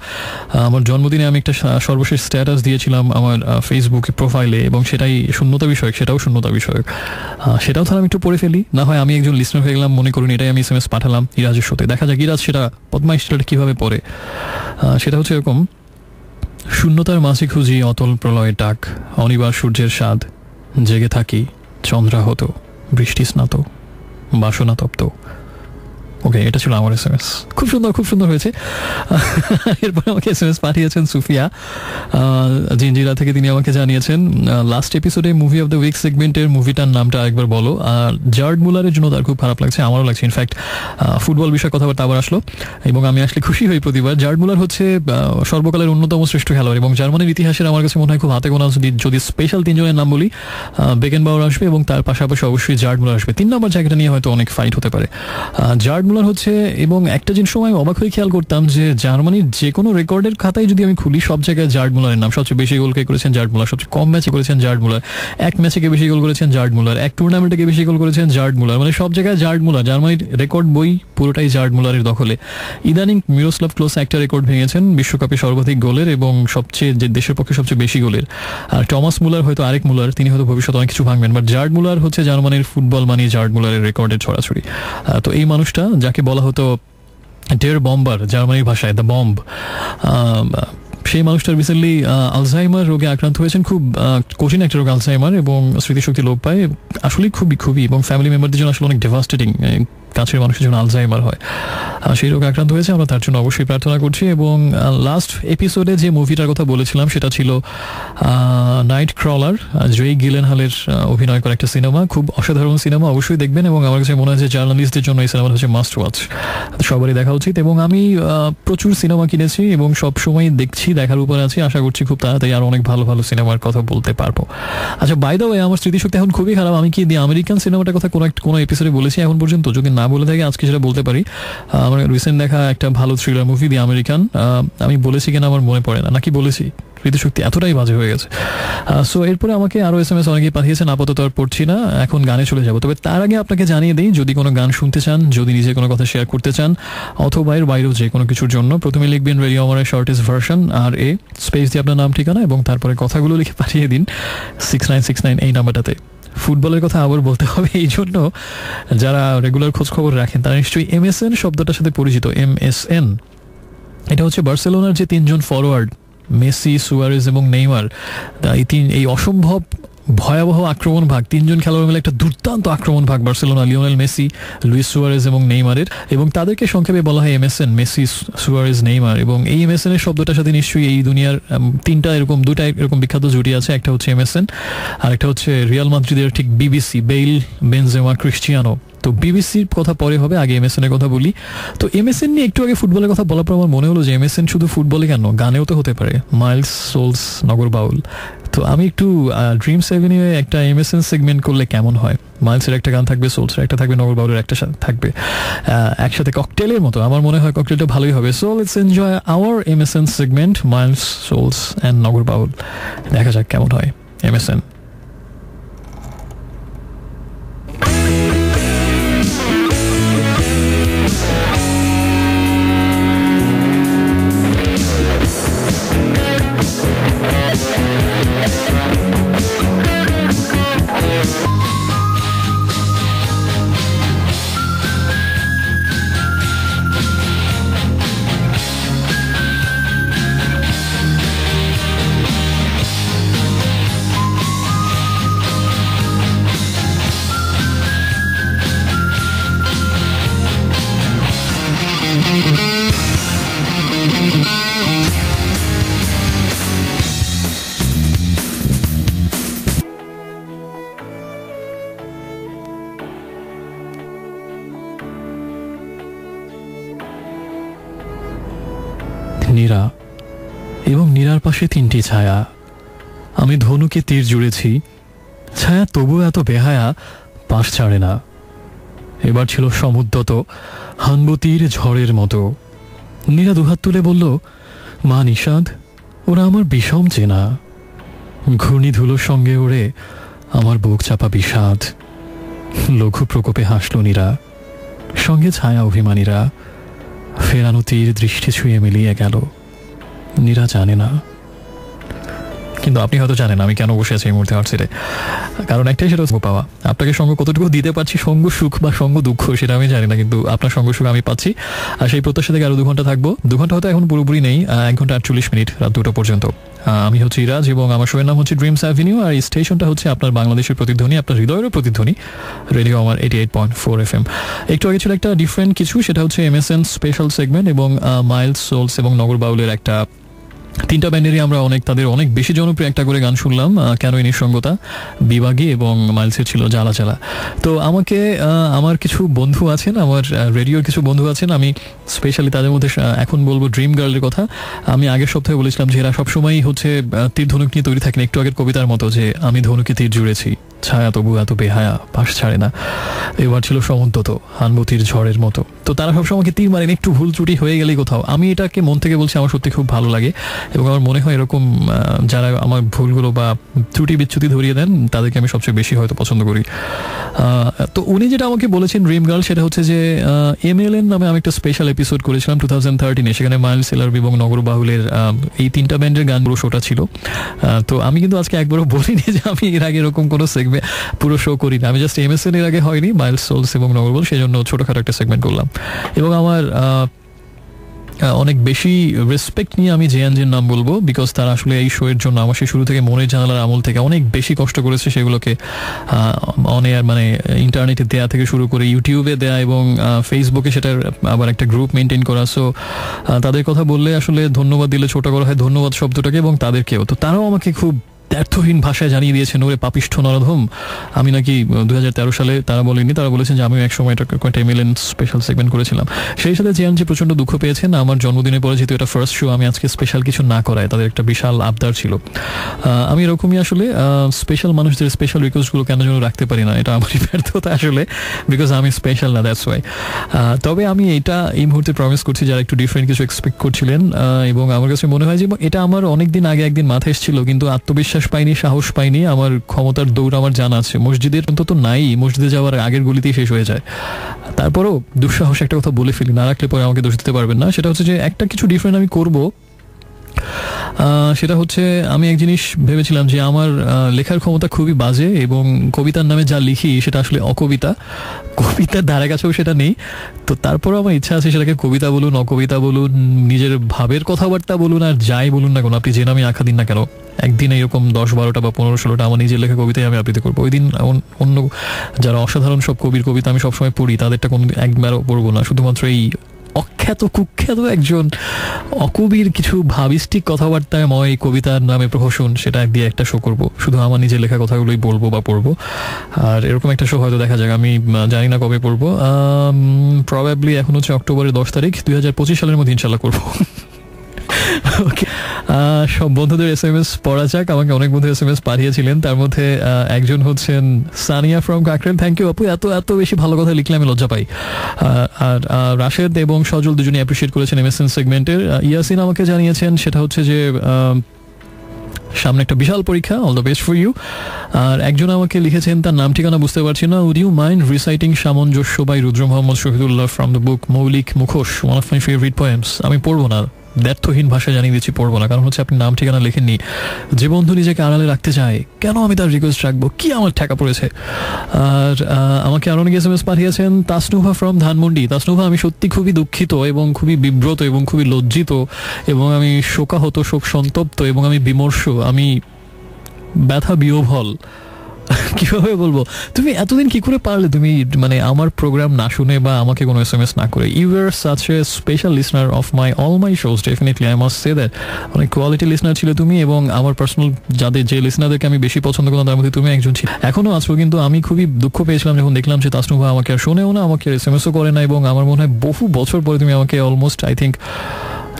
আমার জন্মদিনে আমি একটা সর্বশেষ স্ট্যাটাস দিয়েছিলাম আমার ফেসবুকে প্রোফাইলে, এবং সেটাই শূন্যতা বিষয়ক, সেটাও শূন্যতা বিষয়ক। সেটাও তাহলে আমি একটু পড়ে ফেলি, না হয় আমি একজন লিসনার হয়ে গেলাম মনে করুন, এটাই আমি SMS পাঠালাম ইরাজের সাথে, দেখা যাক ইরাজ সেটা বদমাইশ সেটা কীভাবে পড়ে। সেটা হচ্ছে এরকম: শূন্যতার মাঝে খুঁজি অতল প্রলয়ের ডাক, অনিবার সূর্যের স্বাদ, জেগে থাকি চন্দ্রাহত, বৃষ্টি স্নাত, বাসনা তপ্ত। ওকে, এটা ছিল আমার SMS। খুব সুন্দর হয়েছে। এরপরে আমাকে SMS পাঠিয়েছেন সুফিয়া জিঞ্জিরা থেকে। তিনি আমাকে জানিয়েছেন লাস্ট এপিসোডে মুভি অফ দ্য উইক সেগমেন্টের মুভিটার নামটা একবার বলো। আর জার্ড মুলারের জন্য তার খুব খারাপ লাগছে, আমারও লাগছে। ইনফ্যাক্ট ফুটবল বিষয়ে কথাবার্তা আবার আসলো এবং আমি আসলে খুশি হই প্রতিবার। জার্ড মুলার হচ্ছে সর্বকালের অন্যতম শ্রেষ্ঠ খেলোয়াড় এবং জার্মানির ইতিহাসের আমার কাছে মনে হয় খুব হাতে গোনা যদি স্পেশাল 3 জনের নাম বলি, বেকেনবাউয়ার আসবে এবং তার পাশাপাশি অবশ্যই জার্ড মুলার আসবে। 3 নম্বর জায়গাটা নিয়ে হয়তো অনেক ফাইট হতে পারে। জার্ড মুলার হচ্ছে, এবং একটা জিনিস সময় অবাক হয়ে খেয়াল করতাম যে জার্মানির যে কোনো রেকর্ডের খাতায় যদি আমি খুলি সব জায়গায় জার্ড মুলারের নাম। সবচেয়ে বেশি গোল কে করেছেন জার্ড মুলার, সবচেয়ে কম ম্যাচে করেছেন জার্ড মুলার, এক ম্যাচে কে বেশি গোল করেছেন জার্ড মুলার, এক টুর্নামেন্টে কে বেশি গোল করেছেন জার্ড মুলার, মানে সব জায়গায় জার্ড মুলার। জার্মানির রেকর্ড বই পুরোটাই জার্ড মুলারের দখলে। ইদানিং মিরোস্লাভ ক্লোসা একটা রেকর্ড ভেঙেছেন বিশ্বকাপে সর্বাধিক গোলের এবং সবচেয়ে যে দেশের পক্ষে সবচেয়ে বেশি গোলের। আর টমাস মুলার হয়তো আরেক মুলার, তিনি হয়তো ভবিষ্যতে অনেক কিছু ভাঙবেন, বাট জার্ড মুলার হচ্ছে জার্মানির ফুটবল মানে জার্ড মুলারের রেকর্ডের ছড়াছড়ি। তো এই মানুষটা যাকে বলা হতো ডের বম্বার জার্মানির ভাষায়, দ্য বম্ব, সেই মানুষটা রিসেন্টলি আলজাইমার রোগে আক্রান্ত হয়েছেন। খুব কঠিন একটা রোগ আলজাইমার, এবং স্মৃতিশক্তি লোপ পায় আসলেই খুবই, এবং ফ্যামিলি মেম্বারদের জন্য আসলে অনেক ডেভাস্টেটিং, কাছের মানুষের জন্য আলজাইমার হয়, সেই রোগে আক্রান্ত হয়েছে। আমরা তার জন্য অবশ্যই প্রার্থনা করছি। এবং লাস্ট এপিসোডে যে মুভিটার কথা বলেছিলাম সেটা ছিল নাইট ক্রলার, জয়ী গিলেনহলের অভিনয় করা একটা সিনেমা, খুব অসাধারণ সিনেমা, অবশ্যই দেখবেন। এবং আমার কাছে মনে হয় যে জার্নালিস্টদের জন্য এই সিনেমাটা হচ্ছে মাস্ট ওয়াচ, সবারই দেখা উচিত। এবং আমি প্রচুর সিনেমা কিনেছি এবং সব সময় দেখছি, দেখার উপর আছি। আশা করছি খুব তাড়াতাড়ি আরো অনেক ভালো ভালো সিনেমার কথা বলতে পারবো। আচ্ছা, বাই দ্য ওয়ে, আমার স্মৃতিশক্তি এখন খুবই খারাপ। আমি কি দি আমেরিকান সিনেমাটার কথা কোনো এপিসোডে বলেছি এখন পর্যন্ত? যদি না বলে থাকি আজকে সেটা বলতে পারি। আমার রিসেন্ট দেখা একটা ভালো থ্রিলার মুভি দি আমেরিকান, আমি বলেছি কিনা আমার মনে পড়ে না, নাকি বলেছি? স্মৃতিশক্তি এতটাই বাজে হয়ে গেছে। সো এরপরে আমাকে আরো SMS অনেকেই পাঠিয়েছেন, আপাতত আর পড়ছি না, এখন গানে চলে যাবো। তবে তার আগে আপনাকে জানিয়ে দিই, যদি কোনো গান শুনতে চান, যদি নিজে কোনো কথা শেয়ার করতে চান, অথবা এর বাইরেও যে কোনো কিছুর জন্য, প্রথমে লিখবেন রেডিও আমার শর্টেস্ট ভার্সন আর এ স্পেস দিয়ে আপনার নাম ঠিকানা এবং তারপরে কথাগুলো লিখে পাঠিয়ে দিন 6969 এই নাম্বারটাতে। ফুটবলের কথা আবার বলতে হবে, এই জন্য যারা রেগুলার খোঁজ খবর রাখেন তারা নিশ্চয়ই MSN শব্দটার সাথে পরিচিত। MSN এটা হচ্ছে বার্সেলোনার যে 3 জন ফরওয়ার্ড, মেসি, সুয়ারেজ এবং নেইমার, এই অসম্ভব ভয়াবহ আক্রমণ ভাগ, 3 জন খেলোয়াড় মিলে একটা দুর্দান্ত আক্রমণ ভাগ Barcelona, Lionel Messi, Luis Suarez এবং নেইমারের, এবং তাদেরকে সংক্ষেপে বলা হয় MSN, মেসি, সুয়ারেজ, নেইমার। এবং এই MSN এর শব্দটার সাথে নিশ্চয়ই এই দুনিয়ার 2টা এরকম বিখ্যাত জুটি আছে। একটা হচ্ছে MSN আর একটা হচ্ছে রিয়াল মাদ্রিদের ঠিক BBC, বেইল, বেনজেমা, ক্রিস্টিয়ানো। তো বিবিসির কথা পরে হবে, আগে MSN এর কথা বলি। তো MSN নিয়ে একটু আগে ফুটবলের কথা বলার পর আমার মনে হলো যে MSN শুধু ফুটবলে কেন, গানেও তো হতে পারে। Miles, sols, Nagar Baul. তো আমি একটু ড্রিমস এভিনিউয়ে একটা MSN সেগমেন্ট করলে কেমন হয়? মাইলসের একটা গান থাকবে, সোলসের একটা থাকবে, নগর বাউলের একটা থাকবে, একসাথে ককটেলের মতো। আমার মনে হয় ককটেলটা ভালোই হবে। So let's enjoy our MSN segment, miles, souls and Nagar Baul. দেখা যাক কেমন হয় MSN। নীরা, এবং নীরার পাশে 3টি ছায়া। আমি ধনুকে তীর জুড়েছি, ছায়া তবুও এত বেহায়া, পাশ ছাড়ে না। এবার ছিল সমুদ্রত হানবতীর ঝড়ের মতো। নীরা দুহাত তুলে বলল, মা নিষাদ, ওরা আমার বিষম চেনা। ঘূর্ণি ধুলোর সঙ্গে ওড়ে আমার বুক চাপা বিষাদ। লঘু প্রকোপে হাসল নীরা, সঙ্গে ছায়া অভিমানীরা। ফেরানো তীর দৃষ্টি ছুঁয়ে মিলিয়ে গেল। নীরা জানে না, কিন্তু আপনি হয়তো জানেন আমি কেন বসে আছি এই মুহূর্তে আর্টসিটে। কারণ একটাই, সেটা সঙ্গ পাওয়া। আপনাকে সঙ্গ কতটুকু দিতে পারছি, সঙ্গ সুখ বা সঙ্গ দুঃখ, সেটা আমি জানি না, কিন্তু আপনার সঙ্গ সুখ আমি পাচ্ছি। আর সেই প্রত্যাশা থেকে আরো 2 ঘন্টা থাকবো। 2 ঘন্টা হয়তো এখন পুরোপুরি নেই, 1 ঘন্টা 48 মিনিট, রাত 2টা পর্যন্ত। আমি হচ্ছে ইরাজ এবং আমার শোয়ের নাম হচ্ছে ড্রিমস অ্যাভিনিউ। আর এই স্টেশনটা হচ্ছে আপনার বাংলাদেশের প্রতিধ্বনি, আপনার হৃদয়েরও প্রতিধ্বনি, রেডিও আমার 88.4 FM। একটু আগে ছিল একটা ডিফারেন্ট কিছু, সেটা হচ্ছে MSN স্পেশাল সেগমেন্ট এবং মাইলস, সোলস এবং নগর বাউলের একটা 3টা ব্যান্ডেরই আমরা তাদের অনেক বেশি জনপ্রিয় একটা করে গান শুনলাম। কেন এই নিঃসঙ্গতা, বিভাগী এবং মাইলসের ছিল জ্বালা জ্বালা। তো আমার কিছু বন্ধু আছেন, আমার রেডিওর কিছু বন্ধু আছেন, আমি স্পেশালি তাদের মধ্যে এখন বলবো ড্রিম গার্লের কথা। আমি আগের সপ্তাহে বলেছিলাম যে এরা সবসময়ই হচ্ছে তীর ধনুক নিয়ে তৈরি থাকেন, একটু আগের কবিতার মতো, যে আমি ধনুকে তীর জুড়েছি, ছায়া তবু এত বেহায়া, পাশ ছাড়ে না। এবার ছিল সমুদ্রত হানবতীর ঝড়ের মতো। তো তারা সবসময় আমাকে তীর মারেন, একটু ভুল ত্রুটি হয়ে গেলেই কোথাও। আমি এটাকে মন থেকে বলছি, আমার সত্যি খুব ভালো লাগে এবং আমার মনে হয় এরকম যারা আমার ভুলগুলো বা ত্রুটি বিচ্যুতি ধরিয়ে দেন তাদেরকে আমি সবচেয়ে বেশি হয়তো পছন্দ করি। তো উনি যেটা আমাকে বলেছেন ড্রিম গার্ল, সেটা হচ্ছে যে MLN নামে আমি একটা স্পেশাল এপিসোড করেছিলাম 2013-এ। সেখানে মাইলস, এলআরবি এবং নগর বাহুলের এই 3টা ব্যান্ডের গান পুরো শোটা ছিল। তো আমি কিন্তু আজকে একবারও বলিনি যে আমি এর আগে এরকম কোনো সেগমেন্ট পুরো শো করি না। আমি জাস্ট MSN এর আগে হয়নি, মাইলস, সোলস এবং নগর বাহুল, সেই জন্য ছোটোখাটো একটা সেগমেন্ট করলাম। এবং আমার অনেক বেশি রেসপেক্ট নিয়ে আমি জেএনজির নাম বলবো, বিকজ তারা আসলে এই শো এর জন্য আমার সেই শুরু থেকে মনের জানালার আমল থেকে অনেক বেশি কষ্ট করেছে। সেগুলোকে অন এয়ার মানে ইন্টারনেটে দেয়া থেকে শুরু করে ইউটিউবে দেয়া এবং ফেসবুকে সেটার আবার একটা গ্রুপ মেনটেন করা। সো তাদের কথা বললে আসলে ধন্যবাদ দিলে ছোট করা হয় ধন্যবাদ শব্দটাকে, এবং তাদেরকেও। তো তারাও আমাকে খুব ব্যর্থহীন ভাষায় জানিয়ে দিয়েছেন, ওরে পাপিষ্ঠ নরধম, আমি নাকি 2013 সালে, তারা বলেনি, তারা বলেছেন যে আমিও একসময় এটা একটা MLN স্পেশাল সেগমেন্ট করেছিলাম। সেই সাথে যে প্রচণ্ড দুঃখ পেয়েছেন আমার জন্মদিনের পরে, যেহেতু এটা ফার্স্ট শো, আমি আজকে স্পেশাল কিছু না করায় তাদের একটা বিশাল আবদার ছিল। আমি এরকমই আসলে স্পেশাল মানুষদের স্পেশাল রিকোয়েস্টগুলো কেন যেন রাখতে পারি না, এটা আমারই ব্যর্থতা আসলে, বিকজ আমি স্পেশাল না, দ্যাটস ওয়াই। তবে আমি এটা এই মুহূর্তে প্রমিস করছি যারা একটু ডিফারেন্ট কিছু এক্সপেক্ট করছিলেন, এবং আমার কাছে মনে হয় যে এটা আমার অনেকদিন আগে একদিন মাথায় এসেছিল, কিন্তু আত্মবিশ্বাস পাইনি, সাহস পাইনি। আমার ক্ষমতার দৌড় আমার জানা আছে, মসজিদের অন্তত নাই, মসজিদে যাওয়ার আগের গলিতেই শেষ হয়ে যায়। তারপরও দুঃসাহস একটা কথা বলে ফেলি, না রাখলে পরে আমাকে দোষ দিতে পারবেন না। সেটা হচ্ছে যে একটা কিছু ডিফারেন্ট আমি করব। সেটা হচ্ছে আমি এক জিনিস ভেবেছিলাম যে আমার লেখার ক্ষমতা খুবই বাজে, এবং কবিতার নামে যা লিখি সেটা আসলে অকবিতা, কবিতার ধারে কাছেও সেটা নেই। তো তারপরেও আমার ইচ্ছা আছে সেটাকে কবিতা বলুন, অকবিতা বলুন, নিজের ভাবের কথাবার্তা বলুন, আর যাই বলুন না কেন, আপনি যে নামে আঁকা দিন না কেন, একদিন এরকম 10-12টা বা 15-16টা আমার নিজের লেখা কবিতায় আমি আবৃত্তি করবো। ওই দিন অন্য যারা অসাধারণ সব কবির কবিতা আমি সবসময় পড়ি, তাদেরটা কোনো একবারও পড়বো না। শুধুমাত্র এই অখ্যাত কুখ্যাত একজন অকবির কিছু ভাবিষ্টিক কথাবার্তাময় কবিতার নামে প্রহসন, সেটা দিয়ে একটা শো করবো, শুধু আমার নিজের লেখা কথাগুলোই বলবো বা পড়বো। আর এরকম একটা শো হয়তো দেখা যাক, আমি জানি না কবে পড়বো। প্রবাবলি এখন হচ্ছে অক্টোবরের 10 তারিখ, 2025 সালের মধ্যে ইনশাল্লাহ করবো। ওকে, সব বন্ধুদের SMS পড়া যাক। আমাকে অনেক বন্ধু SMS পাঠিয়েছিলেন, তার মধ্যে একজন হচ্ছেন Sania from Kakrail. Thank you আপু, এত বেশি ভালো কথা লিখলে আমি লজ্জা পাই। আর রাশেদ এবং সজল দুজনে অ্যাপ্রিশিয়েট করেছেন MSN সেগমেন্টের। ইয়াসিন আমাকে জানিয়েছেন সেটা হচ্ছে যে সামনে একটা বিশাল পরীক্ষা, all the best for you. আর একজন আমাকে লিখেছেন, তার নাম ঠিকানা বুঝতে পারছি না, would you mind reciting Samanjasya by Rudra Mohammad Shahidullah from the book Moulik Mukhosh, one of my favourite poems. আমি পড়বো না, ব্যর্থহীন ভাষায় জানিয়ে দিচ্ছি, পড়বো না। কারণ হচ্ছে আপনি নাম ঠিকানা লেখেননি। যে বন্ধু নিজেকে আড়ালে রাখতে চায়, কেন আমি তার রিকোয়েস্ট রাখবো, কি আমার ঠেকা পড়েছে। আর আমাকে আরো অনেক SMS পাঠিয়েছেন। তাসনুভা ফ্রম ধানমন্ডি। তাসনুভা, আমি সত্যি খুবই দুঃখিত এবং খুবই বিব্রত এবং খুবই লজ্জিত, এবং আমি শোকাহত, শোক সন্তপ্ত, এবং আমি বিমর্ষ, আমি ব্যথা বিহ্বল। কিভাবে বলবো, তুমি এতদিন কি করে পারলে, তুমি মানে আমার প্রোগ্রাম না শুনে বা আমাকে কোনো SMS না করে। You are such a special listener of all my shows, definitely I must say that. অনেক কোয়ালিটি লিসনার ছিল তুমি, এবং আমার পার্সোনাল যে লিসনারদেরকে আমি বেশি পছন্দ করতাম তার মধ্যে তুমি একজন ছিল, এখনো আছো। কিন্তু আমি খুবই দুঃখ পেয়েছিলাম যখন দেখলাম যে তাসনুভা আমাকে আর শোনেও না, আমাকে SMS-ও করে না, এবং আমার মনে হয় বহু বছর পরে তুমি আমাকে অলমোস্ট আই থিঙ্ক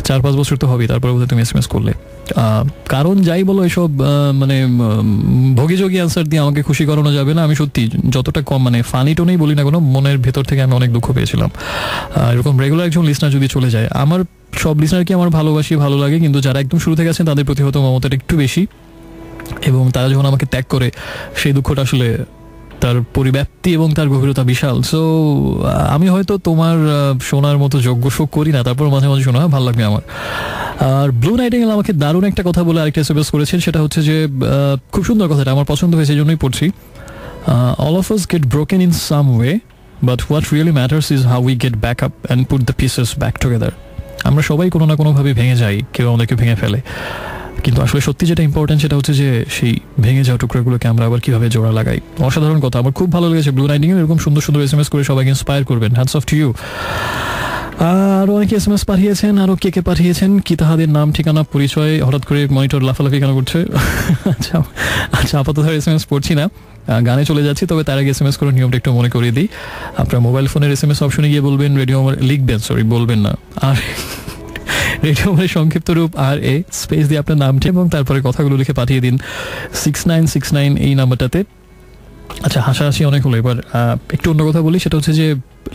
4-5 বছর তো হবেই, তারপরে বোধহয় তুমি SMS করলে। কারণ যাই বলো এসব মানে ভোগীযোগী অ্যান্সার দিয়ে আমাকে খুশি করানো যাবে না। আমি সত্যি যতটা কম মানে ফানি টোনেই বলি না কোনো, মনের ভেতর থেকে আমি অনেক দুঃখ পেয়েছিলাম। এরকম রেগুলার একজন লিসনার যদি চলে যায়, আমার সব লিসনারকে আমার ভালোবাসি, ভালো লাগে, কিন্তু যারা একদম শুরু থেকে আছেন তাদের প্রতি হয়তো মমতাটা একটু বেশি, এবং তারা যখন আমাকে ত্যাগ করে সেই দুঃখটা আসলে তার পরিব্যাপ্তি এবং তার গভীরতা বিশাল। সো আমি হয়তো তোমার শোনার মতো যোগ্য শোক করি না, তারপর মাঝে মাঝে শোনা হয়, ভালো লাগবে আমার। আর ব্লু নাইটিঙ্গেল আমাকে দারুণ একটা কথা বলে আরেকটা এসএমএস করেছেন, সেটা হচ্ছে যে খুব সুন্দর কথাটা, আমার পছন্দ হয়েছে, এই জন্যই পড়ছি। All of us get broken in some way, but what really matters is how we get back up and put the pieces back together. আমরা সবাই কোনো না কোনোভাবে ভেঙে যাই, কেউ আমাদেরকে ভেঙে ফেলে, কিন্তু আসলে সত্যি যেটা ইম্পর্টেন্ট সেটা হচ্ছে যে সেই ভেঙে যাওয়া টুকরোগুলোকে আমরা আবার কিভাবে জোড়া লাগাই। অসাধারণ কথা, আমার খুব ভালো লেগেছে। ব্লু নাইটিঙ্গেল এরকম সুন্দর সুন্দর এসএমএস করে সবাইকে ইন্সপায়ার করবেন। Hats off to you. আরও অনেকে এসএমএস পাঠিয়েছেন, আরও কে পাঠিয়েছেন, কি তাহাদের নাম ঠিকানা পরিচয়, হঠাৎ করে মনিটর লাফালাফি কেন করছে? আচ্ছা আপাতত এসএমএস পড়ছি না, গানে চলে যাচ্ছি। তবে তার আগে এসএমএস করার নিয়মটা একটু মনে করিয়ে দিই। আপনার মোবাইল ফোনের এসএমএস অপশনে গিয়ে বলবেন রেডিও আমার, লিখবেন, সরি বলবেন না, আর রেডিও আমার সংক্ষিপ্ত রূপ RA স্পেস দিয়ে আপনার নামটি এবং তারপরে কথাগুলো লিখে পাঠিয়ে দিন 6969 এই নাম্বারটাতে। আচ্ছা, হাসাহাসি অনেক হলো, এবার একটু অন্য কথা বলি। সেটা হচ্ছে যে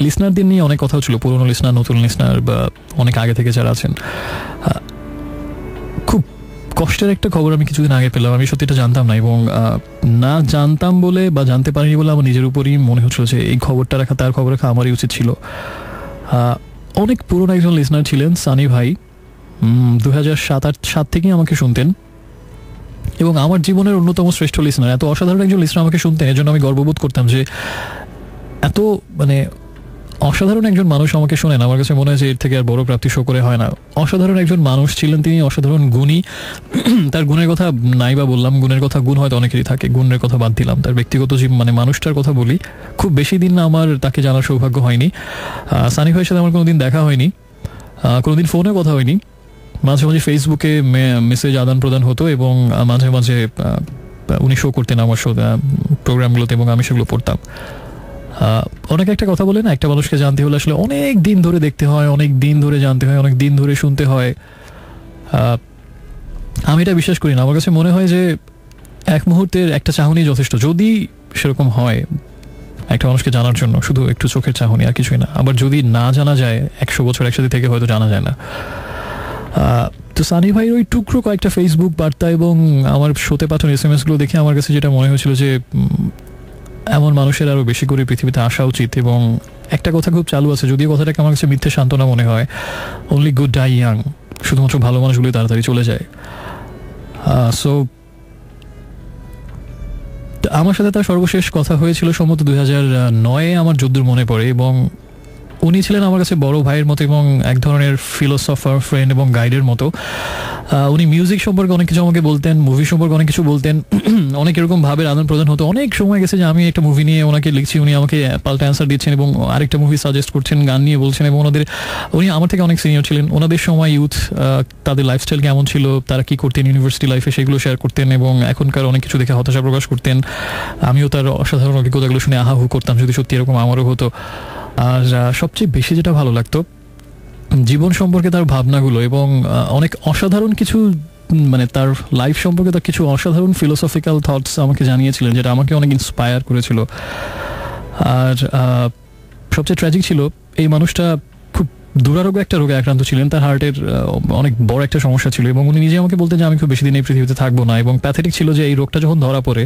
লিসনারদের নিয়ে অনেক কথা হচ্ছিল, পুরোনো লিসনার, নতুন লিসনার, বা অনেক আগে থেকে যারা আছেন। খুব কষ্টের একটা খবর আমি কিছুদিন আগে পেলাম, আমি সত্যি এটা জানতাম না, এবং না জানতাম বলে বা জানতে পারিনি বলে আমার নিজের উপরই মনে হচ্ছিল যে এই খবরটা রাখা, তার খবর রাখা আমারই উচিত ছিল। অনেক পুরনো একজন লিসনার ছিলেন, সানি ভাই, 2007 থেকেই আমাকে শুনতেন, এবং আমার জীবনের অন্যতম শ্রেষ্ঠ লিসনার। এত অসাধারণ একজন লিসনার আমাকে শুনতেন, এর জন্য আমি গর্ববোধ করতাম যে এত মানে অসাধারণ একজন মানুষ আমাকে শোনেন। আমার কাছে মনে হয় যে এর থেকে আর বড় প্রাপ্তি শো করে হয় না। অসাধারণ একজন মানুষ ছিলেন তিনি, অসাধারণ গুণী। তার গুণের কথা নাই বা বললাম, গুণের কথা, গুণ হয়তো অনেকেরই থাকে, গুণের কথা বাদ দিলাম, তার ব্যক্তিগত জীবন মানে মানুষটার কথা বলি। খুব বেশি দিন না আমার তাকে জানার সৌভাগ্য হয়নি। সানি ভাইয়ের সাথে আমার কোনোদিন দেখা হয়নি, কোনোদিন ফোনে কথা হয়নি, মাঝে মাঝে ফেসবুকে মেসেজ আদান প্রদান হতো, এবং মাঝে মাঝে উনি শো করতেন আমার প্রোগ্রামগুলোতে, এবং আমি সেগুলো পড়তাম। অনেক একটা কথা বলে না, একটা মানুষকে জানতে হলে আসলে অনেক দিন ধরে দেখতে হয়, অনেক দিন ধরে জানতে হয়, অনেক দিন ধরে শুনতে হয়। আমি এটা বিশ্বাস করি না। আমার কাছে মনে হয় যে এক মুহূর্তের একটা চাহনি যথেষ্ট, যদি সেরকম হয় একটা মানুষকে জানার জন্য, শুধু একটু চোখের চাহনি, আর কিছুই না। আবার যদি না জানা যায়, 100 বছর একসাথে থেকে হয়তো জানা যায় না। তো সানি ভাইয়ের ওই টুকরো কয়েকটা ফেসবুক বার্তা এবং আমার শোতে পাঠানো এসএমএসগুলো দেখে আমার কাছে যেটা মনে হয়েছিল যে এমন মানুষের আরও বেশি করে পৃথিবীতে আসা উচিত। এবং একটা কথা খুব চালু আছে, যদিও কথাটাকে আমার কাছে মিথ্যে সান্ত্বনা মনে হয়, অনলি গুড ডাই ইয়াং, শুধুমাত্র ভালো মানুষগুলোই তাড়াতাড়ি চলে যায়। সো আমার সাথে তার সর্বশেষ কথা হয়েছিল সম্ভবত 2009-এ, আমার যদ্দূর মনে পড়ে, এবং উনি ছিলেন আমার কাছে বড় ভাইয়ের মতো এবং এক ধরনের ফিলোসফার, ফ্রেন্ড এবং গাইডের মতো। উনি মিউজিক সম্পর্কে অনেক কিছু আমাকে বলতেন, মুভি সম্পর্কে অনেক কিছু বলতেন, অনেক এরকম ভাবের আদান প্রদান হতো। অনেক সময় গেছে যে আমি একটা মুভি নিয়ে ওনাকে লিখছি, উনি আমাকে পাল্টা অ্যান্সার দিচ্ছেন এবং আরেকটা মুভি সাজেস্ট করছেন, গান নিয়ে বলছেন, এবং উনি আমার থেকে অনেক সিনিয়র ছিলেন। ওনাদের সময় ইউথ, তাদের লাইফস্টাইল কেমন ছিল, তারা কি করতেন ইউনিভার্সিটি লাইফে, সেগুলো শেয়ার করতেন, এবং এখনকার অনেক কিছু দেখে হতাশা প্রকাশ করতেন। আমিও তার অসাধারণ অভিজ্ঞতাগুলো শুনে আহাহু করতাম, যদি সত্যি এরকম আমারও হতো। আর সবচেয়ে বেশি যেটা ভালো লাগতো জীবন সম্পর্কে তার ভাবনাগুলো, এবং অনেক অসাধারণ কিছু মানে তার লাইফ সম্পর্কে তার কিছু অসাধারণ ফিলোসফিক্যাল থটস আমাকে জানিয়েছিলেন, যেটা আমাকে অনেক ইন্সপায়ার করেছিল। আর সবচেয়ে ট্র্যাজিক ছিল, এই মানুষটা খুব দুরারোগ্য একটা রোগে আক্রান্ত ছিলেন, তার হার্টের অনেক বড় একটা সমস্যা ছিল, এবং উনি নিজে আমাকে বলতেন যে আমি খুব বেশি দিন এই পৃথিবীতে থাকবো না, এবং প্যাথেটিক ছিল যে এই রোগটা যখন ধরা পড়ে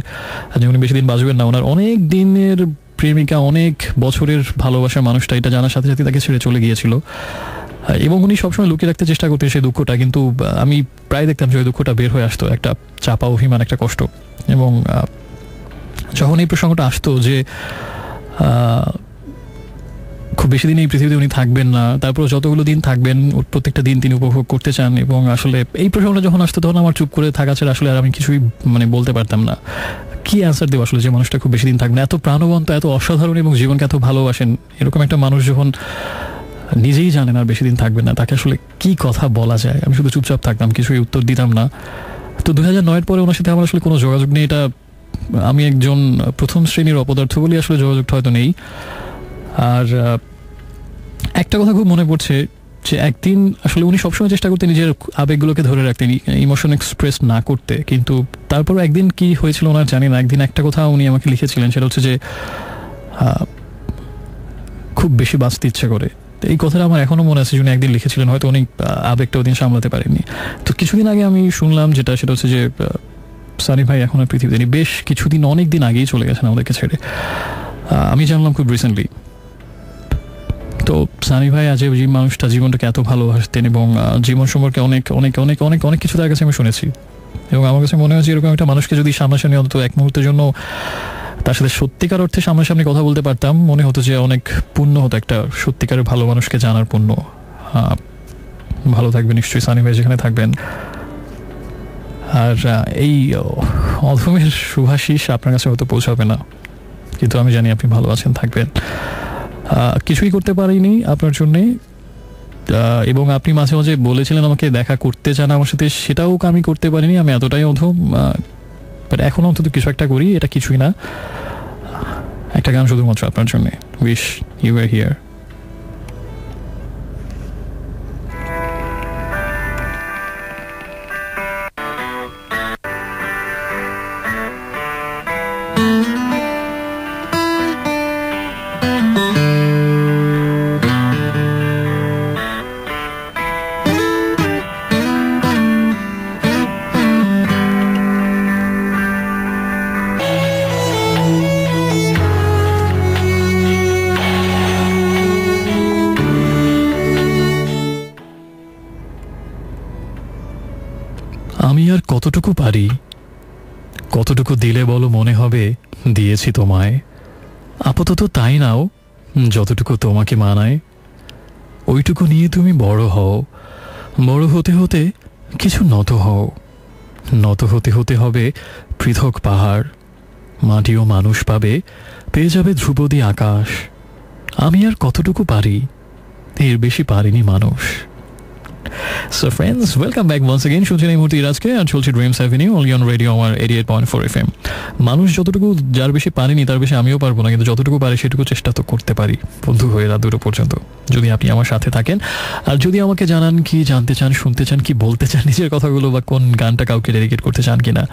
যে উনি বেশি দিন বাঁচবেন না। ওনার অনেক দিনের প্রেমিকা, অনেক বছরের ভালোবাসার মানুষটা এটা জানার সাথে সাথে তাকে ছেড়ে চলে গিয়েছিল, এবং উনি সবসময় লুকিয়ে রাখতে চেষ্টা করতেন সেই দুঃখটা, কিন্তু আমি প্রায় দেখতাম যে ওই দুঃখটা বের হয়ে আসতো, একটা চাপা অভিমান, একটা কষ্ট। এবং যখন এই প্রসঙ্গটা আসতো যে খুব বেশি দিন এই পৃথিবীতে উনি থাকবেন না, তারপর যতগুলো দিন থাকবেন প্রত্যেকটা দিন তিনি উপভোগ করতে চান, এবং আসলে এই প্রসঙ্গটা যখন আসতো তখন আমার চুপ করে থাকা ছাড়া আসলে আর আমি কিছুই মানে বলতে পারতাম না। কি অ্যান্সার দেবো আসলে, যে মানুষটা খুব বেশি দিন থাকবে না, এত প্রাণবন্ত, এত অসাধারণ, এবং জীবনকে এত ভালোবাসেন, এরকম একটা মানুষ যখন নিজেই জানেন আর বেশি দিন থাকবেন না, তাকে আসলে কি কথা বলা যায়? আমি শুধু চুপচাপ থাকতাম, কিছুই উত্তর দিতাম না। তো 2009-এর পরে ওনার সাথে আমার আসলে কোনো যোগাযোগ নেই। এটা আমি একজন প্রথম শ্রেণীর অপদার্থ বলি আসলে যোগাযোগটা হয়তো নেই। আর একটা কথা খুব মনে পড়ছে, যে একদিন আসলে উনি সবসময় চেষ্টা করতেন নিজের আবেগগুলোকে ধরে রাখতে, ইমোশন এক্সপ্রেস না করতে, কিন্তু তারপরও একদিন কি হয়েছিল ওনার জানি না, একদিন একটা কথা উনি আমাকে লিখেছিলেন, সেটা হচ্ছে যে খুব বেশি বাঁচতে ইচ্ছে করে। এই কথাটা আমার এখনো মনে আছে, উনি একদিন লিখেছিলেন, হয়তো উনি আবেগটা ওদিন সামলাতে পারেননি। তো কিছুদিন আগে আমি শুনলাম সেটা হচ্ছে যে সানি ভাই এখন আর পৃথিবীতে নেই, বেশ কিছুদিন, অনেক দিন আগেই চলে গেছেন আমাদেরকে ছেড়ে। আমি জানলাম খুব রিসেন্টলি। তো সানি ভাই আজ যে মানুষটা জীবনটাকে এত ভালোবাসতেন এবং জীবন সম্পর্কে অনেক অনেক অনেক অনেক অনেক কিছু তার কাছে আমি শুনেছি, এবং আমার কাছে মনে হয় যে এরকম একটা মানুষকে যদি সামনাসামনি অন্তত এক মুহূর্তের জন্য তার সাথে সত্যিকার অর্থে সামনাসামনি কথা বলতে পারতাম, মনে হতো যে অনেক পুণ্য হতো, একটা সত্যিকারের ভালো মানুষকে জানার পুণ্য। ভালো থাকবেন নিশ্চয়ই সানি ভাই যেখানে থাকবেন। আর এই অধমের শুভাশিস আপনার কাছে হয়তো পৌঁছাবে না, কিন্তু আমি জানি আপনি ভালো আছেন, থাকবেন। কিছুই করতে পারিনি আপনার জন্যে, এবং আপনি মাঝে মাঝে বলেছিলেন আমাকে দেখা করতে চান আমার সাথে, সেটাও আমি করতে পারিনি, আমি এতটাই অধম। বাট এখন অন্তত কিছু একটা করি, এটা কিছুই না। একটা গান শুধুমাত্র আপনার জন্যে, উইশ ইউ ওয়্যার হিয়ার। আমি আর কতটুকু পারি, কতটুকু দিলে বলো মনে হবে দিয়েছি তোমায়। আপাতত তাই নাও, যতটুকু তোমাকে মানায়, ওইটুকু নিয়ে তুমি বড় হও। বড় হতে হতে কিছু নত হও, নত হতে হতে হবে পৃথক পাহাড়। মাটি ও মানুষ পাবে, পেয়ে যাবে ধ্রুপদী আকাশ। আমি আর কতটুকু পারি, এর বেশি পারিনি মানুষ। So friends, welcome back once again. শুনছেন এই মুহূর্তে আজকে আর চলছে dreams avenue only on radio আমার 88.4 FM। মানুষ যতটুকু, যার বেশি পারিনি তার বেশি আমিও পারবো না, কিন্তু যতটুকু পারি সেটুকু চেষ্টা তো করতে পারি বন্ধু হয়ে রাত দুটো পর্যন্ত, যদি আপনি আমার সাথে থাকেন। আর যদি আমাকে জানান কি জানতে চান, শুনতে চান, কি বলতে চান নিজের কথাগুলো, বা কোন গানটা কাউকে ডেডিকেট করতে চান কিনা,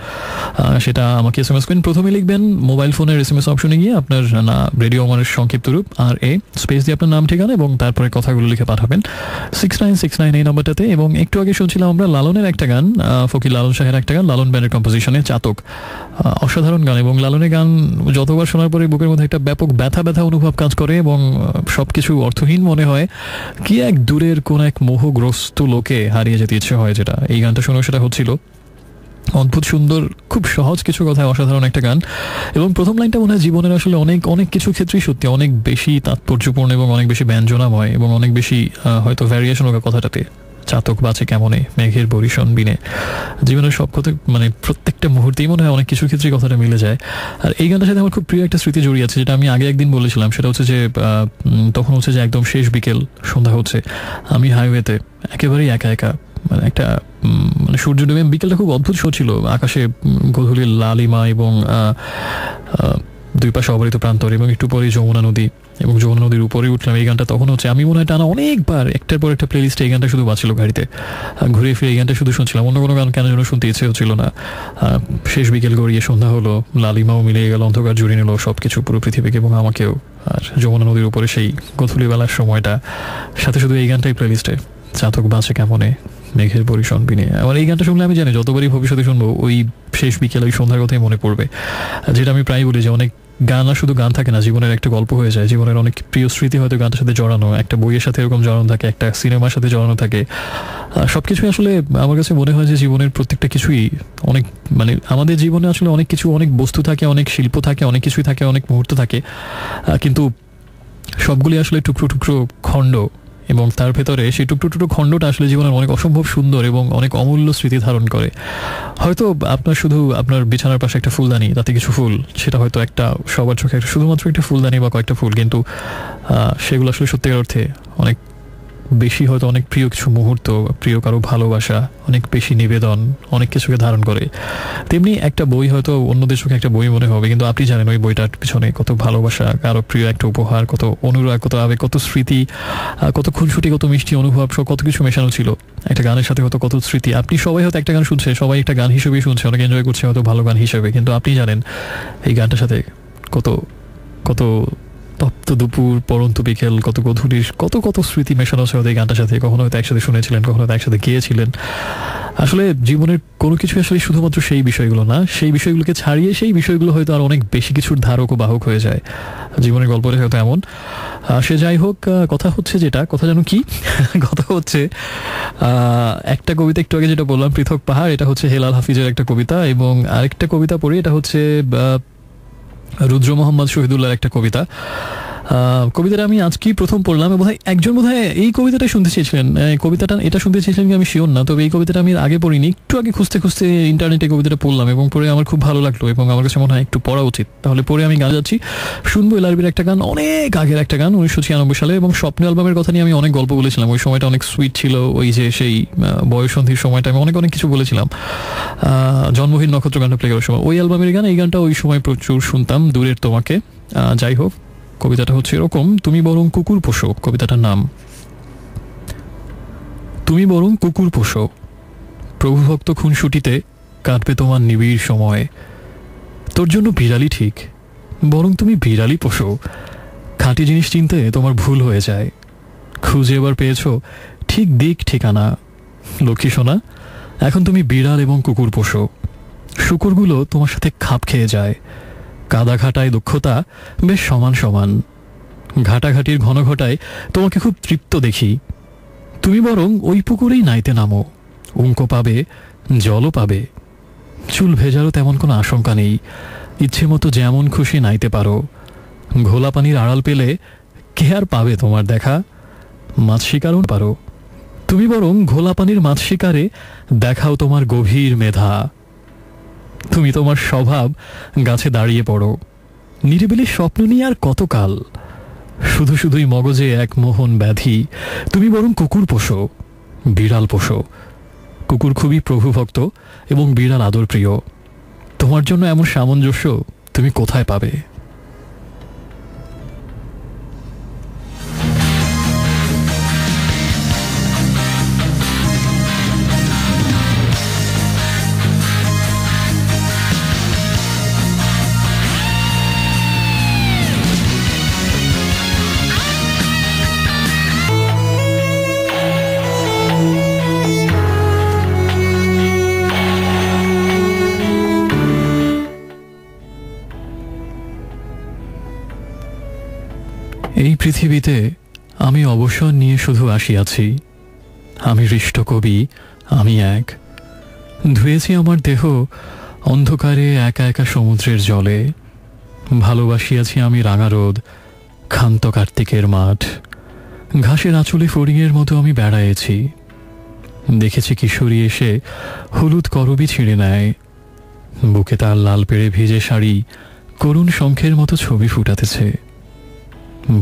সেটা আমাকে SMS করেন। প্রথমে লিখবেন মোবাইল ফোনের SMS অপশনে গিয়ে আপনার না রেডিও আমারের সংক্ষিপ্ত রূপ আর এ স্পেস দিয়ে আপনার নাম ঠিকানা এবং তারপরে কথাগুলো লিখে পাঠাবেন 6969 এই নম্বরটাতে। এবং একটু আগে শুনছিলাম আমরা লালনের একটা গান, ফকির লালন শাহের একটা গান, লালন ব্যান্ডের কম্পোজিশনে, চাতক। অসাধারণ গান, এবং লালনের গান যতবার শোনার পরে বুকের মধ্যে একটা ব্যাপক ব্যথা ব্যথা অনুভব কাজ করে এবং সবকিছু অর্থহীন মনে হয়, কি এক দূরের কোন এক মোহগ্রস্ত লোকে হারিয়ে যেতে ইচ্ছে হয়, যেটা এই গানটা শুনে সেটা হচ্ছিল। অদ্ভুত সুন্দর, খুব সহজ কিছু কথায় অসাধারণ একটা গান। এবং প্রথম লাইনটা মনে হয় জীবনের আসলে অনেক অনেক কিছু ক্ষেত্রেই সত্যি অনেক বেশি তাৎপর্যপূর্ণ এবং অনেক বেশি ব্যঞ্জনাময় এবং অনেক বেশি হয়তো ভ্যারিয়েশন ওকে কথাটাতে। চাতক বাঁচে কেমনে মেঘের বরিশন বিনে, জীবনের সব কথা, মানে প্রত্যেকটা মুহূর্তেই মনে হয় অনেক কিছু ক্ষেত্রে কথাটা মিলে যায়। আর এই গানটার সাথে আমার খুব প্রিয় একটা স্মৃতি জড়িয়ে আছে, যেটা আমি আগে একদিন বলেছিলাম। সেটা হচ্ছে যে তখন হচ্ছে যে একদম শেষ বিকেল, সন্ধ্যা হচ্ছে, আমি হাইওয়েতে একেবারেই একা একা, মানে একটা মানে সূর্য ডুবে, বিকেলটা খুব অদ্ভুত শো ছিল, আকাশে গধূলির লালিমা এবং দুই পাশে অবরিত প্রান্তর, এবং একটু পরে যমুনা নদী, এবং যমুনা নদীর উপরে উঠলাম। এই গানটা তখন হচ্ছে, আমি মনে হয় টানা অনেকবার একটার পর একটা প্লেলিস্টে এই গানটা শুধু বাজছিল গাড়িতে, ঘুরে ফিরে এই গানটা শুধু শুনছিলাম, অন্য কোনো গান কেন যেন শুনতে ইচ্ছে হচ্ছিল না। শেষ বিকেল গড়িয়ে সন্ধ্যা হলো, লালিমাও মিলিয়ে গেল, অন্ধকার জুড়ে নিল সব কিছু, পুরো পৃথিবীকে এবং আমাকেও। আর যমুনা নদীর উপরে সেই গধূলি বেলার সময়টা, সাথে শুধু এই গানটাই প্লেলিস্টে, চাতক বাঁচে কেমনে মেঘের বরিশন বিনে। আমার এই গানটা শুনলে আমি জানি যতবারই ভবিষ্যতে শুনবো ওই শেষ বিকেল, ওই সন্ধ্যার কথাই মনে পড়বে। যেটা আমি প্রায় বলি যে অনেক গান আর শুধু গান থাকে না, জীবনের একটা গল্প হয়ে যায়, জীবনের অনেক প্রিয় স্মৃতি হয়তো গানটার সাথে জড়ানো, একটা বইয়ের সাথে এরকম জড়ানো থাকে, একটা সিনেমার সাথে জড়ানো থাকে। সবকিছুই আসলে আমার কাছে মনে হয় যে জীবনের প্রত্যেকটা কিছুই অনেক, মানে আমাদের জীবনে আসলে অনেক কিছু, অনেক বস্তু থাকে, অনেক শিল্প থাকে, অনেক কিছুই থাকে, অনেক মুহূর্ত থাকে, কিন্তু সবগুলি আসলে টুকরো টুকরো খণ্ড, এবং তার ভেতরে সেই টুকরো টুকরো খণ্ডটা আসলে জীবনের অনেক অসম্ভব সুন্দর এবং অনেক অমূল্য স্মৃতি ধারণ করে। হয়তো আপনার শুধু আপনার বিছানার পাশে একটা ফুলদানি, তাতে কিছু ফুল, সেটা হয়তো একটা সবার চোখে শুধুমাত্র একটা ফুলদানি বা কয়েকটা ফুল, কিন্তু সেগুলো আসলে সত্যিকার অর্থে অনেক বেশি হয়তো অনেক প্রিয় কিছু মুহূর্ত, প্রিয় কারো ভালোবাসা অনেক বেশি নিবেদন, অনেক কিছুকে ধারণ করে। তেমনি একটা বই হয়তো অন্যদের চোখে একটা বই মনে হবে, কিন্তু আপনি জানেন ওই বইটার পিছনে কত ভালোবাসা, কারো প্রিয় একটা উপহার, কত অনুরাগ, কত আবেগ, কত স্মৃতি, কত খুনসুটি, কত মিষ্টি অনুভব, সব কত কিছু মেশানো ছিল একটা গানের সাথে। হয়তো কত স্মৃতি। আপনি সবাই হয়তো একটা গান শুনছে, সবাই একটা গান হিসেবেই শুনছে, অনেক এনজয় করছে হয়তো ভালো গান হিসেবে, কিন্তু আপনি জানেন এই গানটার সাথে কত কত তপ্ত দুপুর, পরন্ত বিকেল, কত গধূলির কত কত স্মৃতি মেশানো আছে এই গানটার সাথে। কখনো হয়তো একসাথে শুনেছিলেন, কখনো হয়তো একসাথে গিয়েছিলেন। আসলে জীবনের কোনো কিছু আসলে শুধুমাত্র সেই বিষয়গুলো না, সেই বিষয়গুলোকে ছাড়িয়ে সেই বিষয়গুলো হয়তো আর অনেক বেশি কিছুর ধারক ও বাহক হয়ে যায়। জীবনের গল্পটা হয়তো এমন। সে যাই হোক, কথা হচ্ছে যেটা, কথা যেন কি কথা হচ্ছে একটা কবিতা একটু আগে যেটা বললাম, পৃথক পাহাড়, এটা হচ্ছে হেলাল হাফিজের একটা কবিতা। এবং আরেকটা কবিতা পড়ি, এটা হচ্ছে রুদ্র মোহাম্মদ শহীদুল্লাহর একটা কবিতা। কবিতাটা আমি আজকেই প্রথম পড়লাম, এবং একজন বোধহয় এই কবিতাটা শুনতে চেয়েছিলেন, কবিতাটা এটা শুনতে চেয়েছিলেন কি আমি শিওর না, তবে এই কবিতাটা আমি আগে পড়িনি, একটু আগে খুঁজতে খুঁজতে ইন্টারনেটে কবিতাটা পড়লাম এবং পড়ে আমার খুব ভালো লাগলো, এবং আমার কাছে মনে হয় একটু পড়া উচিত। তাহলে পড়ে আমি গান যাচ্ছি, শুনবো এলআরবির একটা গান, অনেক আগের একটা গান, 1996 সালে। এবং স্বপ্ন অ্যালবামের কথা নিয়ে আমি অনেক গল্প বলেছিলাম, ওই সময়টা অনেক সুইট ছিল, ওই যে সেই বয়ঃসন্ধির সময়টা আমি অনেক অনেক কিছু বলেছিলাম। জন্মহীন নক্ষত্র গানটা প্লে করার সময় ওই অ্যালবামের গান, এই গানটা ওই সময় প্রচুর শুনতাম, দূরের তোমাকে। যাই হোক, কবিতাটা হচ্ছে এরকম, তুমি বরং কুকুর পোষো। কবিতাটার নাম, তুমি বরং কুকুর পোষো, প্রভুভক্ত খুনসুটিতে কাটবে তোমার নিবিড় সময়। তোর জন্য বিড়ালি ঠিক, বরং তুমি বিড়ালি পোষো। খাঁটি জিনিস চিনতে তোমার ভুল হয়ে যায়, খুঁজে এবার পেয়েছো ঠিক দিক ঠিকানা। লক্ষ্মী সোনা, এখন তুমি বিড়াল এবং কুকুর পোষো। শূকরগুলো তোমার সাথে খাপ খেয়ে যায়, কাদা ঘাটায় দক্ষতা বেশ সমান সমান। ঘাটাঘাটির ঘন ঘটায় তোমাকে খুব তৃপ্ত দেখি। তুমি বরং ওই পুকুরেই নাইতে নামো, উঙ্কো পাবে, জলও পাবে। চুল ভেজারও তেমন কোনো আশঙ্কা নেই, ইচ্ছে মতো যেমন খুশি নাইতে পারো। ঘোলা পানির আড়াল পেলে কে আর পাবে তোমার দেখা, মাছ শিকারও পারো। তুমি বরং ঘোলা পানির মাছ শিকারে দেখাও তোমার গভীর মেধা। তুমি তোমার স্বভাব গাছে দাঁড়িয়ে পড়ো, নিরিবিলি স্বপ্ন নিয়ে আর কতকাল। শুধু শুধুই মগজে এক মোহন ব্যাধি। তুমি বরং কুকুর পোষো, বিড়াল পোষো। কুকুর খুবই প্রভুভক্ত এবং বিড়াল আদর প্রিয়। তোমার জন্য এমন সামঞ্জস্য তুমি কোথায় পাবে? এই পৃথিবীতে আমি অবসর নিয়ে শুধু আসিয়াছি। আমি হৃষ্ট কবি, আমি এক। ধুয়েছি আমার দেহ অন্ধকারে একা একা সমুদ্রের জলে। ভালোবাসিয়াছি আমি রাঙা রোদ, ক্ষান্ত কার্তিকের মাঠ। ঘাসের আঁচলে ফড়িংয়ের মতো আমি বেড়াইছি। দেখেছি কিশোরী এসে হলুদ করবি ছিঁড়ে নেয়। বুকে তার লাল পেড়ে ভিজে শাড়ি করুণ শঙ্খের মতো ছবি ফুটাতেছে।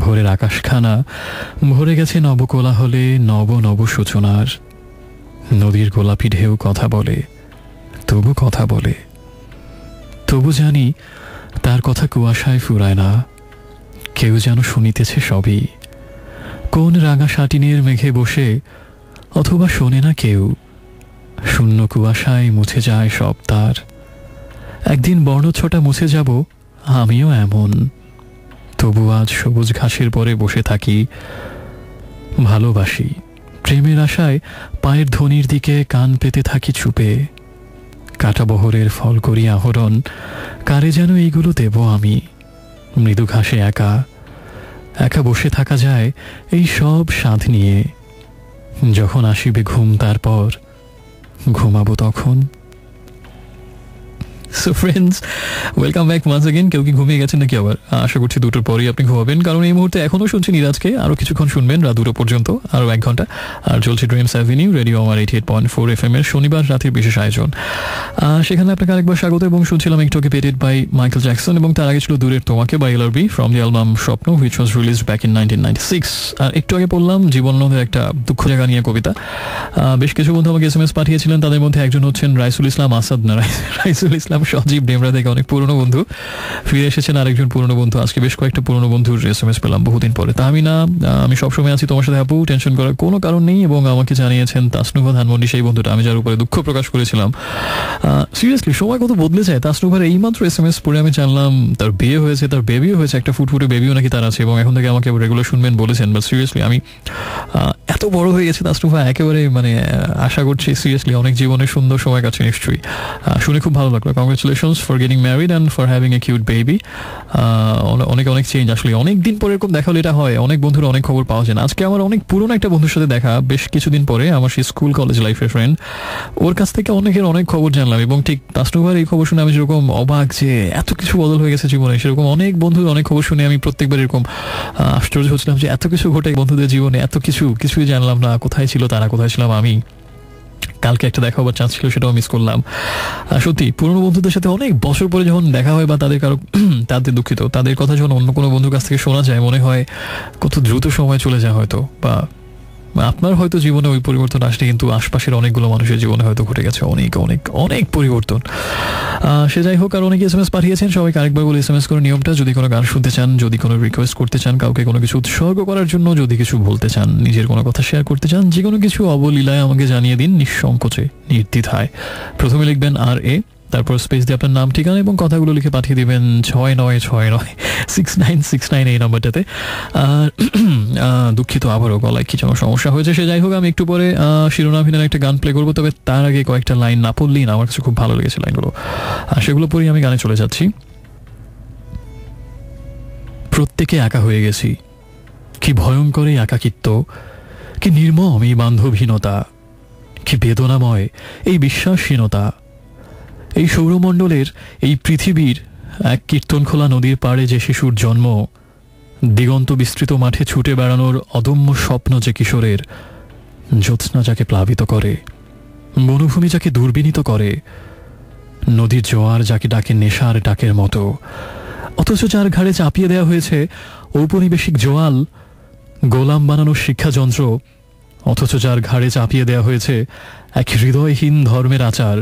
ভোরের আকাশখানা ভরে গেছে নবকোলাহলে, নব নব সূচনার। নদীর গোলাপি ঢেউ কথা বলে, তবু কথা বলে। তবু জানি তার কথা কুয়াশায় ফুরায় না, কেউ যেন শুনিতেছে সবই। কোন রাঙা সাটিনের মেঘে বসে, অথবা শোনে না কেউ। শূন্য কুয়াশায় মুছে যায় সব তার। একদিন বর্ণছটা মুছে যাব আমিও এমন। তবু আজ সবুজ ঘাসের পরে বসে থাকি। ভালোবাসি, প্রেমের আশায় পায়ের ধ্বনির দিকে কান পেতে থাকি চুপে। কাটা বহরের ফল করি আহরণ, কারে যেন এইগুলো দেব আমি। মৃদু ঘাসে একা একা বসে থাকা যায় এই সব স্বাদ নিয়ে। যখন আসিবে ঘুম তারপর ঘুমাবো তখন। So friends, welcome back once again. কেউ কি ঘুমিয়ে গেছেন নাকি আবার? আশা করছি দুটোর পরেই আপনি ঘুমাবেন, কারণ এই মুহূর্তে এখনও শুনছি নিরাজকে। আরও কিছুক্ষণ শুনবেন, রাত 2টো পর্যন্ত, আরও 1 ঘন্টা। আর চলছে ড্রিমস অ্যাভিনিউ, রেডিও আমার 88.4 FM এর শনিবার রাতের বিশেষ আয়োজন। সেখানে আপনাকে আরেকবার স্বাগত, এবং শুনছিলাম একটু আগে পেটেড বাই মাইকেল জ্যাকসন, এবং তার আগে ছিল দূরের তোমাকে by LRB from the album Swapno, which was released back in 1996। আর একটু আগে পড়লাম জীবনানন্দের একটা দুঃখ জায়গা নিয়ে কবিতা। বেশ কিছু বন্ধু আমাকে SMS পাঠিয়েছিলেন, তাদের মধ্যে একজন হচ্ছেন রাইসুল ইসলাম আসাদ, না রাইসুল ইসলাম সজীব, ডেমরা থেকে অনেক পুরনো বন্ধু। ফিরে এসেছেন আরেকজন পুরনো বন্ধু। আজকে বেশ কয়েকটা পুরনো বন্ধুর SMS পেলাম বহুদিন পরে। তাহমিনা, আমি সবসময় আছি তোমার সাথে আপু, টেনশন করার কোনো কারণ নেই। এবং আমাকে জানিয়েছেন তাসনুভা ধানমন্ডি, সেই বন্ধুটা আমি যার উপরে দুঃখ প্রকাশ করেছিলাম। সিরিয়াসলি সময় কত বদলে যায়। তাসনুভার এইমাত্র SMS পড়ে আমি জানলাম তার বিয়ে হয়েছে, তার বেবিও হয়েছে, একটা ফুটফুটে বেবিও নাকি তার আছে, এবং এখন থেকে আমাকে রেগুলার শুনবেন বলেছেন। বাট সিরিয়াসলি আমি এত বড় হয়ে গেছে তাসনুভা, একেবারে মানে আশা করছি সিরিয়াসলি অনেক জীবনের সুন্দর সময় কাছে নিশ্চয়ই। শুনে খুব ভালো লাগলো। Congratulations for getting married and for having a cute baby. অনেক অনেক চেঞ্জ আসলে, অনেক দিন পরে এরকম দেখা হলে এটা হয়। অনেক বন্ধুর অনেক খবর পাওয়া যায় না। আজকে আমার অনেক পুরনো একটা বন্ধুর সাথে দেখা, বেশ কিছুদিন পরে, আমার সেই স্কুল কলেজ লাইফের ফ্রেন্ড। ওর কাছ থেকে অনেকের অনেক খবর জানলাম, এবং ঠিক তাসনুভার এই খবর শুনে আমি যেরকম অবাক যে এত কিছু বদল হয়ে গেছে জীবনে, সেরকম অনেক বন্ধুর অনেক খবর শুনে আমি প্রত্যেকবার এরকম আশ্চর্য হচ্ছিলাম যে এত কিছু ঘটে বন্ধুদের জীবনে, এত কিছুই জানলাম না। কোথায় ছিল তারা, কোথায় ছিলাম আমি। কালকে একটা দেখা হবার চান্স ছিল, সেটাও মিস করলাম। সত্যি পুরনো বন্ধুদের সাথে অনেক বছর পরে যখন দেখা হয়, বা তাদের দুঃখিত তাদের কথা যখন অন্য কোনো বন্ধুর কাছ থেকে শোনা যায়, মনে হয় কত দ্রুত সময় চলে যায় হয়তো, বা আপনার হয়তো জীবনে ওই পরিবর্তন আসলে, কিন্তু আশপাশের অনেকগুলো মানুষের জীবনে হয়তো ঘটে গেছে অনেক অনেক অনেক পরিবর্তন। সে যাই হোক, আর অনেকে SMS পাঠিয়েছেন। সবাইকে আরেকবার বলে SMS করে নিয়মটা, যদি কোনো গান শুনতে চান, যদি কোনো রিকোয়েস্ট করতে চান, কাউকে কোনো কিছু উৎসর্গ করার জন্য, যদি কিছু বলতে চান, নিজের কোনো কথা শেয়ার করতে চান, যে কোনো কিছু অবলীলায় আমাকে জানিয়ে দিন, নিঃসংকোচে, নির্দ্বিধায়। প্রথমে লিখবেন RA, তারপর স্পেস দিয়ে আপনার নাম, ঠিকানা এবং কথাগুলো লিখে পাঠিয়ে দিবেন 696969 এই নাম্বারটাতে। আর দুঃখিত, আবারও গলায় কি যেন সমস্যা হয়েছে। সে যাই হোক, আমি একটু পরে শিরোনামহীন একটা গান প্লে করবো, তবে তার আগে কয়েকটা লাইন না পড়লেই না, আমার কাছে খুব ভালো লেগেছে লাইনগুলো, সেগুলো পরেই আমি গানে চলে যাচ্ছি। প্রত্যেকে একা হয়ে গেছি, কি ভয়ঙ্কর এই একাকিত্ব, কি নির্মম এই বান্ধবহীনতা, কি বেদনাময় এই বিশ্বাসহীনতা। এই সৌরমণ্ডলের, এই পৃথিবীর এক কীর্তনখোলা নদীর পাড়ে যে শিশুর জন্ম, দিগন্ত বিস্তৃত মাঠে ছুটে বেড়ানোর অদম্য স্বপ্ন যে কিশোরের, জ্যোৎস্না যাকে প্লাবিত করে, বনভূমি যাকে দুর্বিনীত করে, নদীর জোয়ার যাকে ডাকে নেশার ডাকের মতো, অথচ যার ঘাড়ে চাপিয়ে দেওয়া হয়েছে ঔপনিবেশিক জোয়াল, গোলাম বানানোর শিক্ষাযন্ত্র, অথচ যার ঘাড়ে চাপিয়ে দেওয়া হয়েছে এক হৃদয়হীন ধর্মের আচার,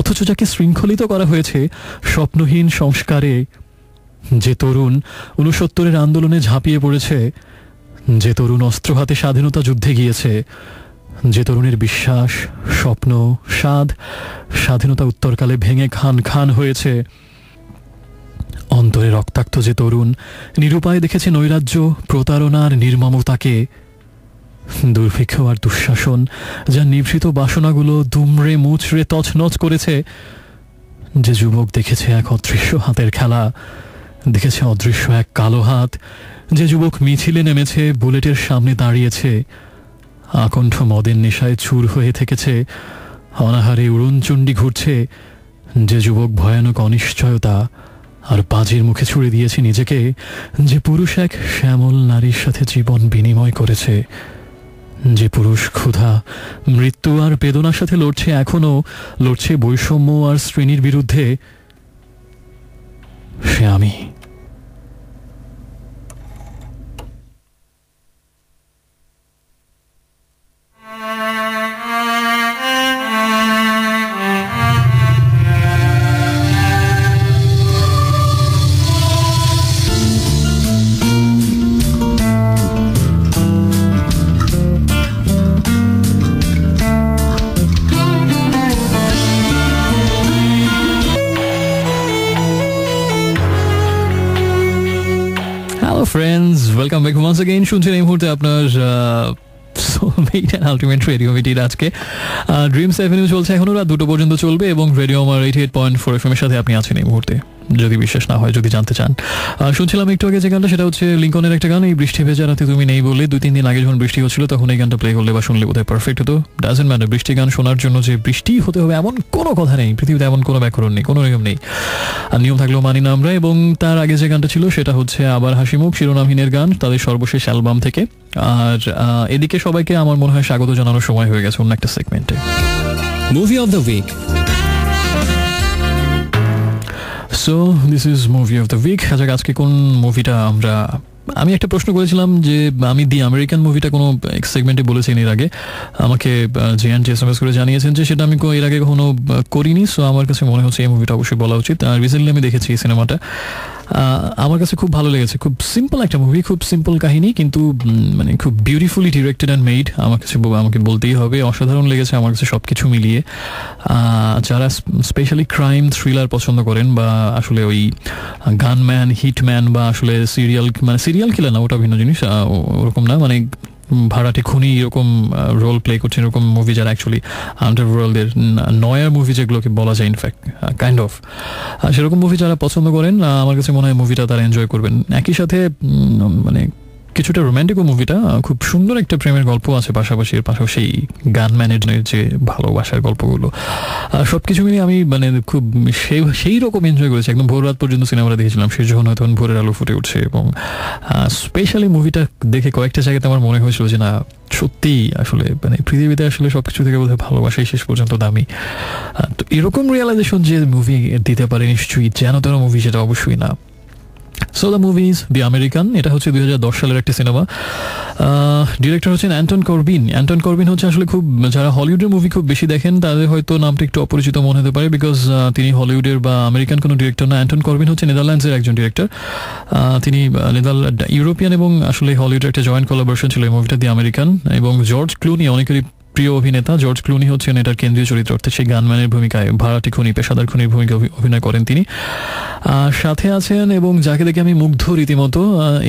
অথচ যাকে শৃঙ্খলিত করা হয়েছে স্বপ্নহীন সংস্কারে, যে তরুণ 69-এর আন্দোলনে ঝাঁপিয়ে পড়েছে, যে তরুণ অস্ত্র হাতে স্বাধীনতা যুদ্ধে গিয়েছে, যে তরুণের বিশ্বাস, স্বপ্ন, স্বাধীনতা উত্তরকালে ভেঙে খান খান হয়েছে, অন্তরে রক্তাক্ত যে তরুণ নিরুপায় দেখেছে নৈরাজ্য, প্রতারণার নির্মমতাকে, দুর্ভিক্ষ আর দুঃশাসন যা নিভৃত বাসনাগুলো দুমড়ে মুচড়ে তছনছ করেছে, যে যুবক দেখেছে এক অদৃশ্য হাতের খেলা, দেখেছে অদৃশ্য এক কালো হাত, যে যুবক মিছিলে নেমেছে, বুলেটের সামনে দাঁড়িয়েছে, আকণ্ঠ মদের নেশায় চুর হয়ে থেকেছে, অনাহারে উড়নচণ্ডী ঘুরছে, যে যুবক ভয়ানক অনিশ্চয়তা আর বাজির মুখে ছুড়ে দিয়েছে নিজেকে, যে পুরুষ এক শ্যামল নারীর সাথে জীবন বিনিময় করেছে, যে পুরুষ ক্ষুধা, মৃত্যু আর বেদনার সাথে লড়ছে, এখনো লড়ছে বৈষম্য আর শ্রেণীর বিরুদ্ধে, সে আমি। Friends, welcome back once again. শুনছেন এই মুহূর্তে আপনার সোলমেট এন্ড আলটিমেট রেডিও মিটির আজকে ড্রিমস অ্যাভিনিউ চলছে, এখনো রাত 2টো পর্যন্ত চলবে, এবং রেডিও আমার 88.4 FM এর সাথে আপনি আছেন এই মুহূর্তে। যদি বিশ্বাস না হয়, যদি জানতে চান। শুনছিলাম একটু আগে যে গানটা, সেটা হচ্ছে লিঙ্কনের একটা গান, এই বৃষ্টি ভেজা রাতে তুমি নেই বলে। 2-3 দিন আগে যখন বৃষ্টি হচ্ছিল তখন এই গানটা প্লে করলে বা শুনলে বোধহয় পারফেক্ট হতো। ডাজেন্ট ম্যাটার, বৃষ্টি গান শোনার জন্য যে বৃষ্টি হতে হবে এমন কোনো কথা নেই, পৃথিবীতে এমন কোনো ব্যাকরণ নেই, কোনো নিয়ম নেই, আর নিয়ম থাকলেও মানি না আমরা। এবং তার আগে যে গানটা ছিল সেটা হচ্ছে আবার হাসিমুখ, শিরোনামহীনের গান, তাদের সর্বশেষ অ্যালবাম থেকে। আর এদিকে সবাইকে আমার মনে হয় স্বাগত জানানোর সময় হয়ে গেছে অন্য একটা সেগমেন্টে, movie of the week. So this is movie of the week. আজকে কোন মুভিটা আমি একটা প্রশ্ন করেছিলাম যে আমি দি আমেরিকান মুভিটা কোনো সেগমেন্টে বলেছি এর আগে, আমাকে জিয়ান এসএমএস করে জানিয়েছেন যে সেটা আমি এর আগে কখনো করিনি। সো আমার কাছে মনে হচ্ছে এই মুভিটা অবশ্যই বলা উচিত। আর রিসেন্টলি আমি দেখেছি এই সিনেমাটা, আমার কাছে খুব ভালো লেগেছে। খুব সিম্পল একটা মুভি, খুব সিম্পল কাহিনী, কিন্তু মানে খুব বিউটিফুলি ডিরেক্টেড অ্যান্ড মেড। আমাকে বলতেই হবে অসাধারণ লেগেছে আমার কাছে সব কিছু মিলিয়ে। যারা স্পেশালি ক্রাইম থ্রিলার পছন্দ করেন, বা আসলে ওই গানম্যান, হিটম্যান, বা আসলে সিরিয়াল কিলার না, ওটা ভিন্ন জিনিস, ওরকম না, মানে ভাড়াটে খুনি এরকম রোল প্লে করছেন এরকম মুভি, যারা অ্যাকচুয়ালি আন্ডারওয়ার্ল্ডের নয়ার মুভি যেগুলোকে বলা যায় ইনফ্যাক্ট কাইন্ড অফ, সেরকম মুভি যারা পছন্দ করেন, আমার কাছে মনে হয় মুভিটা তারা এনজয় করবেন। একই সাথে মানে কিছুটা রোম্যান্টিকও মুভিটা, খুব সুন্দর একটা প্রেমের গল্প আছে পাশাপাশি, এর পাশাপাশি গানম্যানের যে ভালোবাসার গল্পগুলো, সব কিছু মিলিয়ে আমি মানে খুব সেই রকম এনজয় করেছি। একদম ভোর রাত পর্যন্ত সিনেমাটা দেখেছিলাম, শেষ যখন হয়তো ভোরের আলো ফুটে উঠছে। এবং স্পেশালি মুভিটা দেখে কয়েকটা জায়গাতে আমার মনে হয়েছিল যে না সত্যিই আসলে মানে পৃথিবীতে আসলে সবকিছু থেকে বোধহয় ভালোবাসাই শেষ পর্যন্ত দামি। তো এরকম রিয়েলাইজেশন যে মুভি দিতে পারে নিশ্চয়ই যেন তেন মুভি, সেটা অবশ্যই না। So the movie is the American. এটা হচ্ছে 2010 সালের একটা সিনেমা। ডিরেক্টর হচ্ছেন অ্যান্টন করবিন। অ্যান্টন করবিন হচ্ছে আসলে খুব, যারা হলিউডের মুভি খুব বেশি দেখেন তাদের হয়তো নামটা একটু অপরিচিত মনে হতে পারে, বিকজ তিনি হলিউডের বা আমেরিকান কোনো ডিরেক্টর না। অ্যান্টন করবিন হচ্ছে নেদারল্যান্ডসের একজন ডিরেক্টর। তিনি ইউরোপিয়ান এবং আসলে হলিউডের একটা জয়েন্ট কোলাবোরেশন ছিল এই মুভিটা দি আমেরিকান। এবং জর্জ ক্লুনি, অনেকেরই প্রিয় অভিনেতা জর্জ ক্লুনি হচ্ছেন এটার কেন্দ্রীয় চরিত্র, অর্থাৎ সেই গানম্যানের ভূমিকায়, ভাড়াটি খুনি, পেশাদার খুনির ভূমিকা অভিনয় করেন তিনি। সাথে আছেন, এবং যাকে দেখে আমি মুগ্ধ রীতিমতো,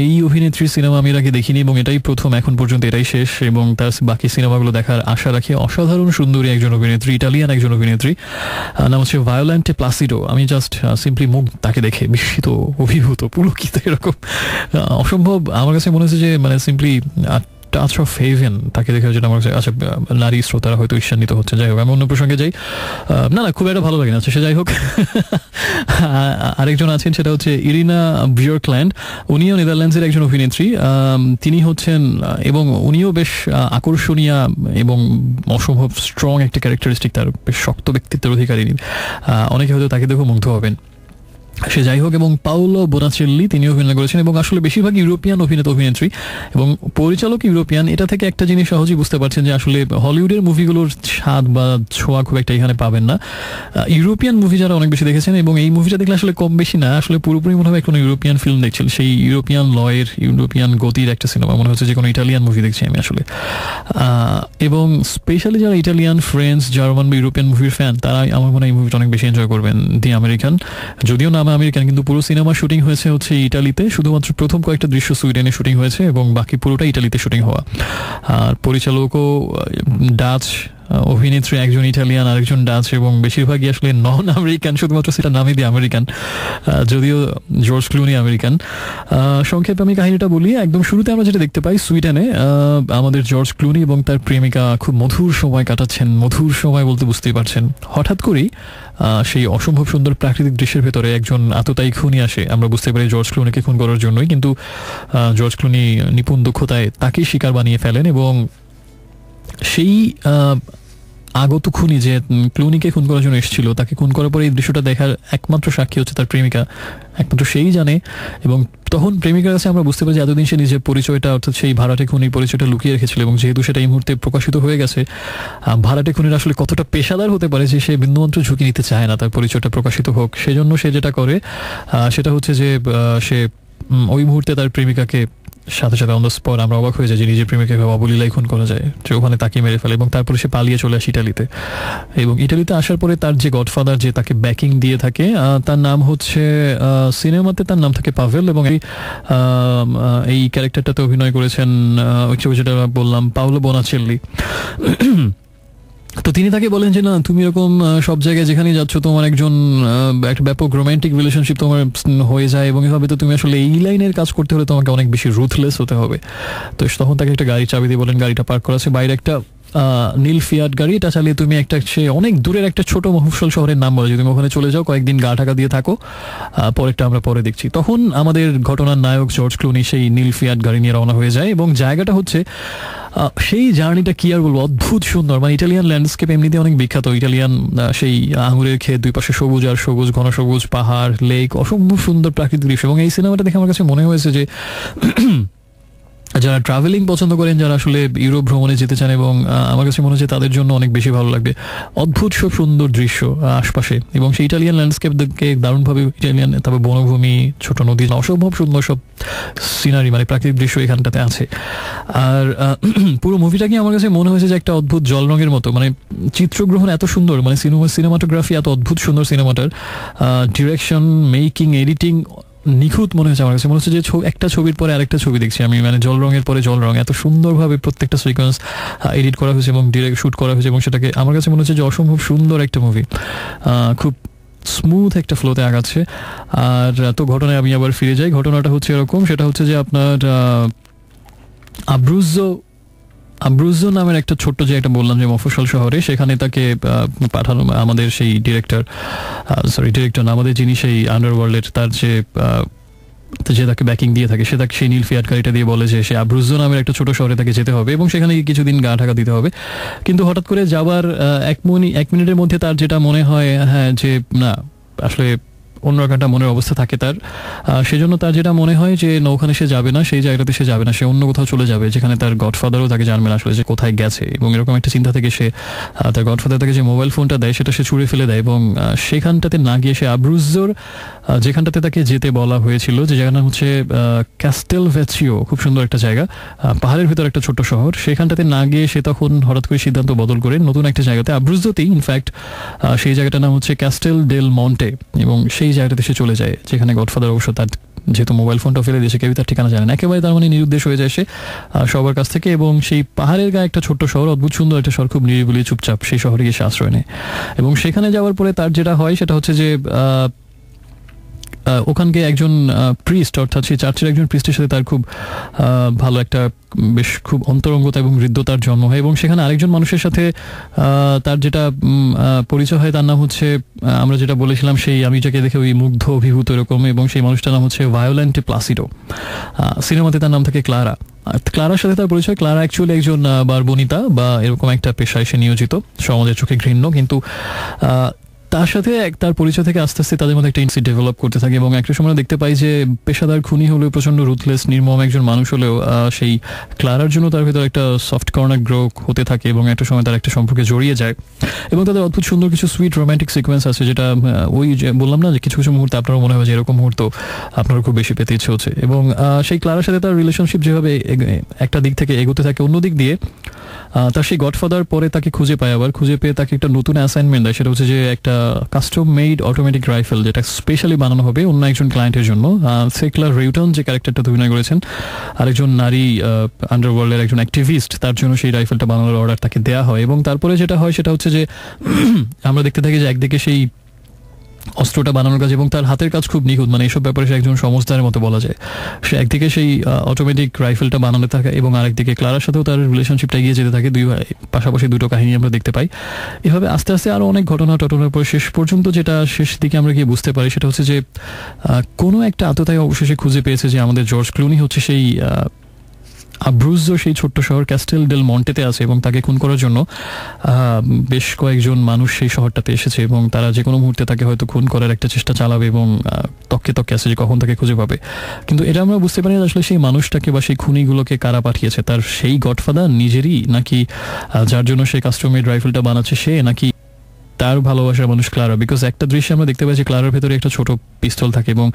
এই অভিনেত্রীর সিনেমা আমি এর আগে দেখিনি এবং এটাই প্রথম, এখন পর্যন্ত এটাই শেষ, এবং তার বাকি সিনেমাগুলো দেখার আশা রাখি। অসাধারণ সুন্দরী একজন অভিনেত্রী, ইটালিয়ান একজন অভিনেত্রী, নাম হচ্ছে ভায়োলেন্টে প্লাসিডো। আমি জাস্ট সিম্পলি তাকে দেখে বিস্মিত, অভিভূত, পুলকিত, এরকম অসম্ভব। আমার কাছে মনে হচ্ছে যে মানে সিম্পলি টাচ অফ হেভেন তাকে দেখে, যেটা আমার কাছে আচ্ছা নারী শ্রোতারা হয়তো ঈর্ষান্বিত হচ্ছে। যাই হোক, আমি অন্য প্রসঙ্গে যাই। না খুব একটা ভালো লাগে না, সে যাই হোক। আরেকজন আছেন, সেটা হচ্ছে ইরিনা বিয়র্কল্যান্ড। উনিও নেদারল্যান্ডসের একজন অভিনেত্রী। তিনি হচ্ছেন, এবং উনিও বেশ আকর্ষণীয় এবং অসম্ভব স্ট্রং একটা ক্যারেক্টারিস্টিক, তার বেশ শক্ত ব্যক্তিত্বের অধিকারিণী। অনেকে হয়তো তাকে দেখেও মুগ্ধ হবেন। সে যাই হোক, এবং পাওলো বোনাচেল্লি তিনিও অভিনয় করেছেন, এবং আসলে বেশিরভাগ ইউরোপিয়ান অভিনেত্রী এবং পরিচালক ইউরোপিয়ান। এটা থেকে একটা জিনিস সহজেই বুঝতে পারছেন যে আসলে হলিউডের মুভিগুলোর স্বাদ বা ছোঁয়া খুব একটা এখানে পাবেন না। ইউরোপিয়ান মুভি যারা অনেক বেশি দেখেছেন, এবং এই মুভিটা দেখলে আসলে কম বেশি না, আসলে পুরোপুরি মনে হয় কোনো ইউরোপিয়ান ফিল্ম দেখছিল, সেই ইউরোপিয়ান লয়ের, ইউরোপিয়ান গতির একটা সিনেমা মনে হচ্ছে যে কোনো ইটালিয়ান মুভি দেখছি আমি আসলে। এবং স্পেশালি যারা ইটালিয়ান, ফ্রেঞ্চ, জার্মান বা ইউরোপিয়ান মুভির ফ্যান, তারা আমার মনে হয় এই মুভিটা অনেক বেশি এনজয় করবেন। দি আমেরিকান, যদিও নাম আমেরিকান, কিন্তু পুরো সিনেমা শুটিং হয়েছে হচ্ছে ইটালিতে, শুধুমাত্র প্রথম কয়েকটা দৃশ্য সুইডেনে শুটিং হয়েছে এবং বাকি পুরোটা ইটালিতে শুটিং হওয়া। আর পরিচালকও ডাচ, অভিনেত্রী একজন ইটালিয়ান, আরেকজন ডাচ, এবং বেশিরভাগই আসলে নন আমেরিকান, শুধুমাত্র সেটা নামই দিয়ে আমেরিকান, যদিও জর্জ ক্লুনি আমেরিকান। সংক্ষেপে আমি কাহিনীটা বলি। একদম শুরুতে আমরা যেটা দেখতে পাই, সুইডেনে আমাদের জর্জ ক্লুনি এবং তার প্রেমিকা খুব মধুর সময় কাটাচ্ছেন। মধুর সময় বলতে বুঝতেই পারছেন, হঠাৎ করেই সেই অসম্ভব সুন্দর প্রাকৃতিক দৃশ্যের ভেতরে একজন আততায়ী খুনি আসে। আমরা বুঝতে পারি জর্জ ক্লুনিকে খুন করার জন্যই, কিন্তু জর্জ ক্লুনি নিপুণ দক্ষতায় তাকেই শিকার বানিয়ে ফেলেন, এবং সেই আগত খুনি যে ক্লুনিকে খুন করার জন্য এসেছিল, তাকে খুন করার পরে এই দৃশ্যটা দেখার একমাত্র সাক্ষী হচ্ছে তার প্রেমিকা, একমাত্র সেই জানে। এবং তখন প্রেমিকার কাছে আমরা বুঝতে পারি যে এতদিন সে নিজের পরিচয়টা, অর্থাৎ সেই ভাড়াটে খুনির পরিচয়টা লুকিয়ে রেখেছিল, এবং যেহেতু সেটা এই মুহূর্তে প্রকাশিত হয়ে গেছে, ভাড়াটে খুনির আসলে কতটা পেশাদার হতে পারে যে সে বিন্দুমাত্র ঝুঁকি নিতে চায় না তার পরিচয়টা প্রকাশিত হোক। সেজন্য সে যেটা করে সেটা হচ্ছে যে সে ওই মুহূর্তে তার প্রেমিকাকে সাথে সাথে অন দ্য স্পট আমরা অবাক হয়ে যাই যে নিজের প্রেমিকাকে অবলীলায় খুন করা যায়, যে ওখানে তাকে মেরে ফেলে, এবং তারপরে সে পালিয়ে চলে আসে ইটালিতে। এবং ইটালিতে আসার পরে তার যে গডফাদার, যে তাকে ব্যাকিং দিয়ে থাকে, তার নাম হচ্ছে, সিনেমাতে তার নাম থাকে পাভেল, এবং এই ক্যারেক্টারটাতে অভিনয় করেছেন যেটা বললাম পাওলো বোনাচেল্লি। তো তিনি তাকে বলেন যে না, তুমি এরকম সব জায়গায় যেখানে যাচ্ছ তোমার একজন একটা ব্যাপক রোমান্টিক রিলেশনশিপ তোমার হয়ে যায়, এবং এভাবে তো তুমি আসলে এই লাইনের কাজ করতে হলে তোমাকে অনেক বেশি রুথলেস হতে হবে। তো তখন তাকে একটা গাড়ি চাবি দিয়ে বলেন গাড়িটা পার্ক করা আছে বাইরে, একটা নীল ফিয়াট গাড়ি, এটা চালিয়ে তুমি একটা সে অনেক দূরের একটা ছোট মফস্বল শহরের নাম বলে, যদি তুমি ওখানে চলে যাও কয়েকদিন গা ঢাকা দিয়ে থাকো, পরেরটা আমরা পরে দেখছি। তখন আমাদের ঘটনার নায়ক জর্জ ক্লুনি সেই নীল ফিয়াট গাড়ি নিয়ে রওনা হয়ে যায়, এবং জায়গাটা হচ্ছে সেই জার্নিটা কি আর বলবো, অদ্ভুত সুন্দর। মানে ইটালিয়ান ল্যান্ডস্কেপ এমনিতে অনেক বিখ্যাত, ইটালিয়ান সেই আঙুরের ক্ষেত, দুই পাশে সবুজ আর সবুজ, ঘন সবুজ পাহাড়, লেক, অসম্ভব সুন্দর প্রাকৃতিক দৃশ্য। এবং এই সিনেমাটা দেখে আমার কাছে মনে হয়েছে যে যারা ট্রাভেলিং পছন্দ করেন, যারা আসলে ইউরোপ ভ্রমণে যেতে চান, এবং আমার কাছে মনে হচ্ছে তাদের জন্য অনেক বেশি ভালো লাগবে। অদ্ভুত সব সুন্দর দৃশ্য আশপাশে, এবং সেই ইটালিয়ান ল্যান্ডস্কেপকে দারুণভাবে ইটালিয়ান, তারপর বনভূমি, ছোট নদী, অসম্ভব সুন্দর সব সিনারি, মানে প্রাকৃতিক দৃশ্য এখানটাতে আছে। আর পুরো মুভিটাকে আমার কাছে মনে হয়েছে যে একটা অদ্ভুত জল রঙের মতো, মানে চিত্রগ্রহণ এত সুন্দর, মানে সিনেমাটোগ্রাফি এত অদ্ভুত সুন্দর, সিনেমাটার ডিরেকশন, মেকিং, এডিটিং নিখুঁত মনে হচ্ছে। আমার কাছে মনে হচ্ছে যে একটা ছবির পরে আরেকটা ছবি দেখছি আমি, মানে জল রঙের পরে জল রং, এত সুন্দরভাবে প্রত্যেকটা সিকোয়েন্স এডিট করা হয়েছে এবং ডিরেক্ট শুট করা হয়েছে, এবং সেটাকে আমার কাছে মনে হচ্ছে যে অসম্ভব সুন্দর একটা মুভি, খুব স্মুথ একটা ফ্লোতে আগাচ্ছে। আর তো ঘটনায় আমি আবার ফিরে যাই। ঘটনাটা হচ্ছে এরকম, সেটা হচ্ছে যে আপনার আব্রুজো নামের একটা ছোট্ট যে একটা বললাম যে মফস্বল শহরে, সেখানে তাকে পাঠানো আমাদের সেই ডিরেক্টর না, আমাদের যিনি সেই আন্ডারওয়ার্ল্ডের তার যে তাকে ব্যাকিং দিয়ে থাকে, সে তাকে সেই নীল ফিয়াট গাড়িটা দিয়ে বলে যে সে আব্রুজো নামের একটা ছোট শহরে তাকে যেতে হবে, এবং সেখানে কিছুদিন গা ঢাকা দিতে হবে। কিন্তু হঠাৎ করে যাবার এক মিনিটের মধ্যে তার যেটা মনে হয়, হ্যাঁ, যে না আসলে অন্যরকম একটা মনের অবস্থা থাকে তার, সেজন্য তার যেটা মনে হয় যে ওখানে সে যাবে না, সেই জায়গাটাতে সে যাবে না, সে অন্য কোথাও চলে যাবে যেখানে তার গডফাদারও তাকে জানবে না আসলে যে কোথায় গেছে। এবং এরকম একটা চিন্তা থেকে সে তার গডফাদার তাকে যে মোবাইল ফোনটা দেয় সেটা সে ছুঁড়ে ফেলে দেয়, এবং সেখানটাতে না গিয়ে সে আব্রুজোর যেখানটাতে তাকে যেতে বলা হয়েছিল, যে জায়গাটা হচ্ছে ক্যাস্টেলভেচিও, খুব সুন্দর একটা জায়গা, পাহাড়ের ভিতর একটা ছোট্ট শহর, সেখানটাতে না গিয়ে সে তখন হঠাৎ করে সিদ্ধান্ত বদল করে নতুন একটা জায়গাতে, আব্রুজোতেই ইনফ্যাক্ট সেই জায়গাটার নাম হচ্ছে ক্যাস্টেল ডেল মন্টে, এবং সেই জায়গাটাতে সে চলে যায় যেখানে গডফাদার অবশ্য তার যেহেতু মোবাইল ফোনটা ফেলে দিয়েছে, কেউ তার ঠিকানা জানে না, একেবারে তার মানে নিরুদ্দেশ হয়ে যায় সে সবার কাছ থেকে। এবং সেই পাহাড়ের গায়ে একটা ছোট্ট শহর, অদ্ভুত সুন্দর একটা শহর, খুব নিরিবিলি চুপচাপ, সেই শহরে গিয়ে সে আশ্রয় নেয়। এবং সেখানে যাওয়ার পরে তার যেটা হয় সেটা হচ্ছে যে ওখানকে একজন প্রিস্ট, অর্থাৎ সেই চার্চের একজন প্রিস্টের সাথে তার খুব ভালো একটা বেশ খুব অন্তরঙ্গতা এবং হৃদ্যতার জন্ম হয়। এবং সেখানে আরেকজন মানুষের সাথে তার যেটা পরিচয় হয়, তার নাম হচ্ছে, আমরা যেটা বলেছিলাম সেই আমি যাকে দেখে ওই মুগ্ধ অভিভূত এরকম, এবং সেই মানুষটার নাম হচ্ছে ভায়োলেন্টে প্লাসিডো। সিনেমাতে তার নাম থাকে ক্লারা। ক্লারার সাথে তার পরিচয়, ক্লারা অ্যাকচুয়ালি একজন বারবনিতা বা এরকম একটা পেশায় সে নিয়োজিত, সমাজের চোখে ঘৃণ্য, কিন্তু তার সাথে তার পরিচয় থেকে আস্তে আস্তে তাদের মধ্যে একটা ইনসিড ডেভেলপ করতে থাকে। এবং একটা সময় দেখতে পাই যে পেশাদার খুনি হলেও, প্রচন্ড রুথলেস নির্মম একজন মানুষ হলেও, সেই ক্লারার জন্য তার ভিতরে একটা সফট কর্নার গ্রো হতে থাকে, এবং একটা সময় তার একটা সম্পর্কে জড়িয়ে যায়। এবং তাদের অদ্ভুত সুন্দর কিছু সুইট রোম্যান্টিক সিকোয়েন্স আছে, যেটা ওই যে বললাম না যে কিছু কিছু মুহূর্তে আপনারও মনে হয় যে এরকম মুহূর্ত আপনারও খুব বেশি পেতে ইচ্ছে হচ্ছে। এবং সেই ক্লারার সাথে তার রিলেশনশিপ যেভাবে একটা দিক থেকে এগোতে থাকে, অন্য দিক দিয়ে তার সেই গডফাদার পরে তাকে খুঁজে পায়, আবার খুঁজে পেয়ে তাকে একটা নতুন অ্যাসাইনমেন্ট দেয়, সেটা হচ্ছে যে একটা কাস্টম মেড অটোমেটিক রাইফেল, যেটা স্পেশালি বানানো হবে অন্য একজন ক্লায়েন্টের জন্য। সেকলার রেউটন যে ক্যারেক্টারটা অভিনয় করেছেন, আরেকজন নারী আন্ডারওয়ার্ল্ডের একজন অ্যাক্টিভিস্ট, তার জন্য সেই রাইফেলটা বানানোর অর্ডার তাকে দেওয়া হয়। এবং তারপরে যেটা হয় সেটা হচ্ছে যে আমরা দেখতে থাকি যে একদিকে সেই অস্ত্রটা বানানোর কাজ, এবং তার হাতের কাজ খুব নিখুঁত, মানে এইসব ব্যাপারে সে একজন সমজদারের মতো বলা যায়। সে একদিকে সেই অটোমেটিক রাইফেলটা বানাতে থাকে, এবং আরেকদিকে ক্লারার সাথেও তার রিলেশনশিপটা এগিয়ে যেতে থাকে। দুই পাশাপাশি দুটো কাহিনী আমরা দেখতে পাই। এভাবে আস্তে আস্তে আরও অনেক ঘটনার পর শেষ পর্যন্ত যেটা শেষ দিকে আমরা গিয়ে বুঝতে পারি সেটা হচ্ছে যে কোনো একটা আততায়ী অবশেষে খুঁজে পেয়েছে যে আমাদের জর্জ ক্লুনি হচ্ছে সেই আব্রুজো সেই ছোট্ট শহর ক্যাস্টেল ডেল মন্টেতে আছে, এবং তাকে খুন করার জন্য বেশ কয়েকজন মানুষ সেই শহরটাতে এসেছে, এবং তারা যে কোনো মুহূর্তে তাকে হয়তো খুন করার একটা চেষ্টা চালাবে, এবং তককে আছে যে কখন তাকে খুঁজে পাবে। কিন্তু এটা আমরা বুঝতে পারি আসলে সেই মানুষটাকে বা সেই খুনিগুলোকে কারা পাঠিয়েছে, তার সেই গডফাদার নিজেরই, নাকি যার জন্য সেই কাস্টমেড রাইফেলটা বানাচ্ছে সে, নাকি তার ভালোবাসার মানুষ ক্লারা। বিকজ একটা দৃশ্যে আমরা দেখতে পাই যে ক্লারার ভেতরে একটা ছোট পিস্তল থাকে, এবং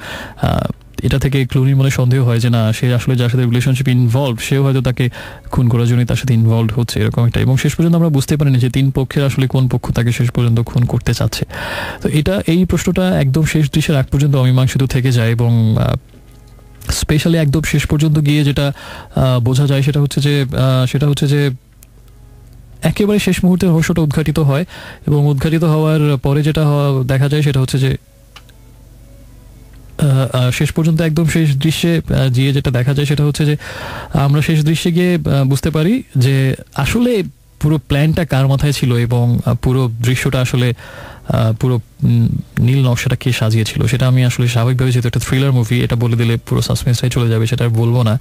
এটা থেকে ক্লুনির মনে সন্দেহ হয় যে না, সে আসলে যার সাথে রিলেশনশিপ ইনভলভ সেও হয়তো তাকে খুন করার জন্যই তার সাথে ইনভলভ হচ্ছে, এরকম একটা। এবং শেষ পর্যন্ত আমরা বুঝতে পারিনি যে তিন পক্ষের আসলে কোন পক্ষ তাকে শেষ পর্যন্ত খুন করতে চাচ্ছে। তো এই প্রশ্নটা একদম শেষ দৃশ্যের আগ পর্যন্ত অমীমাংসিত থেকে যায়, এবং স্পেশালি একদম শেষ পর্যন্ত গিয়ে যেটা বোঝা যায় সেটা হচ্ছে যে একেবারে শেষ মুহূর্তে রহস্যটা উদ্ঘাটিত হয়, এবং উদ্ঘাটিত হওয়ার পরে যেটা দেখা যায় সেটা হচ্ছে যে শেষ পর্যন্ত একদম শেষ দৃশ্যে গিয়ে যেটা দেখা যায় সেটা হচ্ছে যে আমরা শেষ দৃশ্যে গিয়ে বুঝতে পারি যে আসলে পুরো প্ল্যানটা কার মাথায় ছিল, এবং পুরো দৃশ্যটা আসলে পুরো নীল নকশাটা কে সাজিয়েছিল সেটা আমি আসলে স্বাভাবিকভাবে, যেহেতু একটা থ্রিলার মুভি, এটা বলে দিলে পুরো সাসপেন্সটাই চলে যাবে, সেটা আর বলবো না।